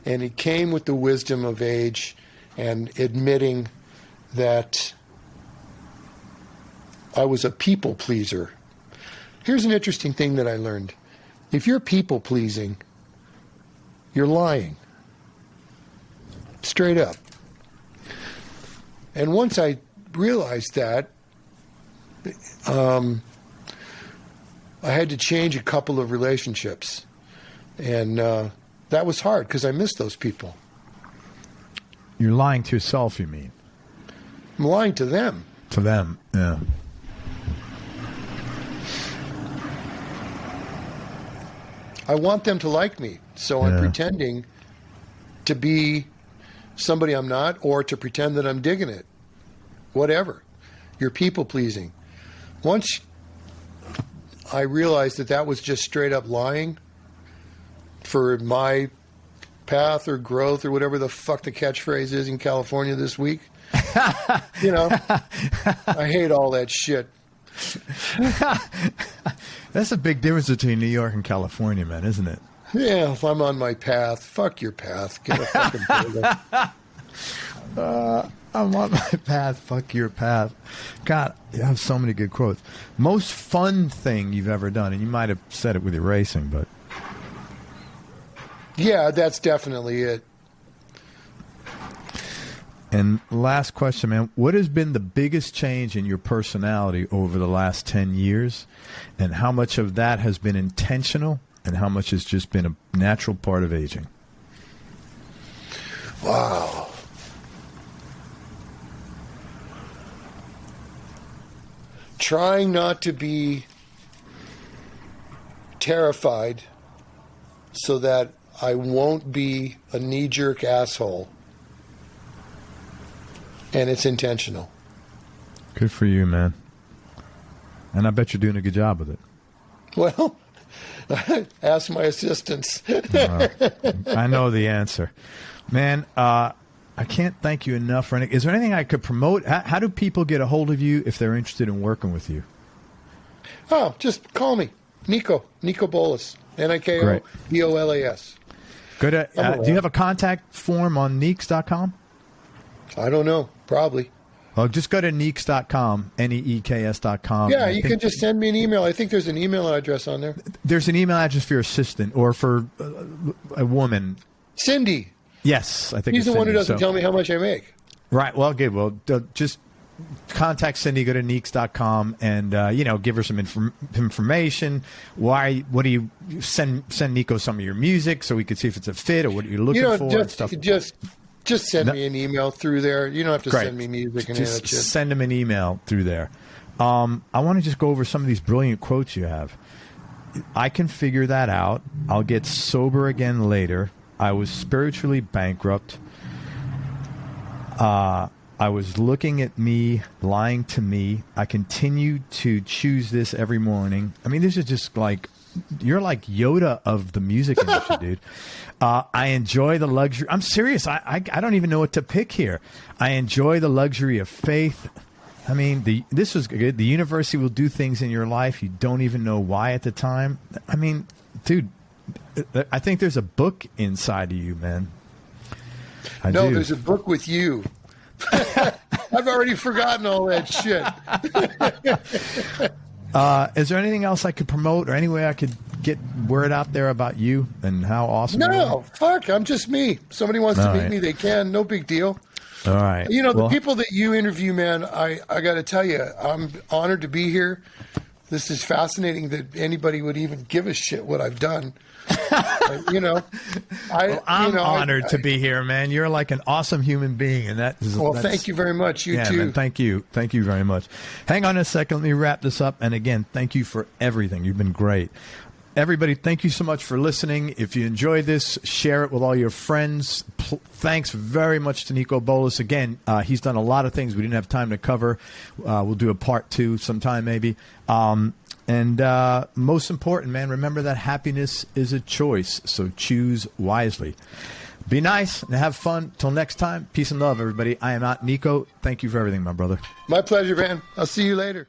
and it came with the wisdom of age and admitting that I was a people pleaser. Here's an interesting thing that I learned. If you're people pleasing, you're lying. Straight up. And once I realized that, I had to change a couple of relationships. And that was hard because I missed those people. You're lying to yourself, you mean? I'm lying to them. To them, yeah. I want them to like me, so I'm pretending to be somebody I'm not, or to pretend that I'm digging it. Whatever. You're people-pleasing. Once I realized that was just straight-up lying for my path or growth or whatever the fuck the catchphrase is in California this week, I hate all that shit. That's a big difference between New York and California, man, isn't it? Yeah, if I'm on my path, fuck your path. Get a fucking burger. I'm on my path, fuck your path. God, you have so many good quotes. Most fun thing you've ever done, and you might have said it with your racing, but... Yeah, that's definitely it. And last question, man. What has been the biggest change in your personality over the last 10 years? And how much of that has been intentional? And how much has just been a natural part of aging? Wow. Trying not to be terrified so that I won't be a knee-jerk asshole. And it's intentional. Good for you, man. And I bet you're doing a good job with it. Well, ask my assistants. I know the answer. Man, I can't thank you enough for anything. Is there anything I could promote? How do people get a hold of you if they're interested in working with you? Oh, just call me. Niko Bolas. Niko Bolas. Good. Do you have a contact form on neeks.com? I don't know. Probably. Well, just go to neeks.com, neeks.com. Yeah, you can just send me an email. I think there's an email address on there. There's an email address for your assistant or for a woman. Cindy. Yes, I think He's it's the one who Cindy, doesn't tell me how much I make. Right. Well, good. Well, just contact Cindy. Go to neeks.com and give her some information. What do you send Niko some of your music so we could see if it's a fit or what you're looking for and stuff. Just send me an email through there. You don't have to send me music and just that shit. Send him an email through there. I want to just go over some of these brilliant quotes you have. I can figure that out. I'll get sober again later. I was spiritually bankrupt. I was looking at me, lying to me. I continue to choose this every morning. I mean, this is just like, you're like Yoda of the music industry, dude. I enjoy the luxury. I'm serious. I don't even know what to pick here. I enjoy the luxury of faith. I mean, this was good. The university will do things in your life you don't even know why at the time. I mean, dude, I think there's a book inside of you, man. No, there's a book with you. I've already forgotten all that shit. Is there anything else I could promote or any way I could get word out there about you and how awesome you are? No, fuck, I'm just me. Somebody wants to meet me, they can. No big deal. All right. You know, the people that you interview, man, I got to tell you, I'm honored to be here. This is fascinating that anybody would even give a shit what I've done. I'm honored to be here, man. You're like an awesome human being, and thank you very much. You too. Man, thank you very much. Hang on a second, let me wrap this up. And again, thank you for everything. You've been great. Everybody, thank you so much for listening. If you enjoyed this, share it with all your friends. Thanks very much to Niko Bolas. Again, he's done a lot of things we didn't have time to cover. We'll do a part 2 sometime maybe. And most important, man, remember that happiness is a choice, so choose wisely. Be nice and have fun. Till next time, peace and love, everybody. I am out, Niko. Thank you for everything, my brother. My pleasure, man. I'll see you later.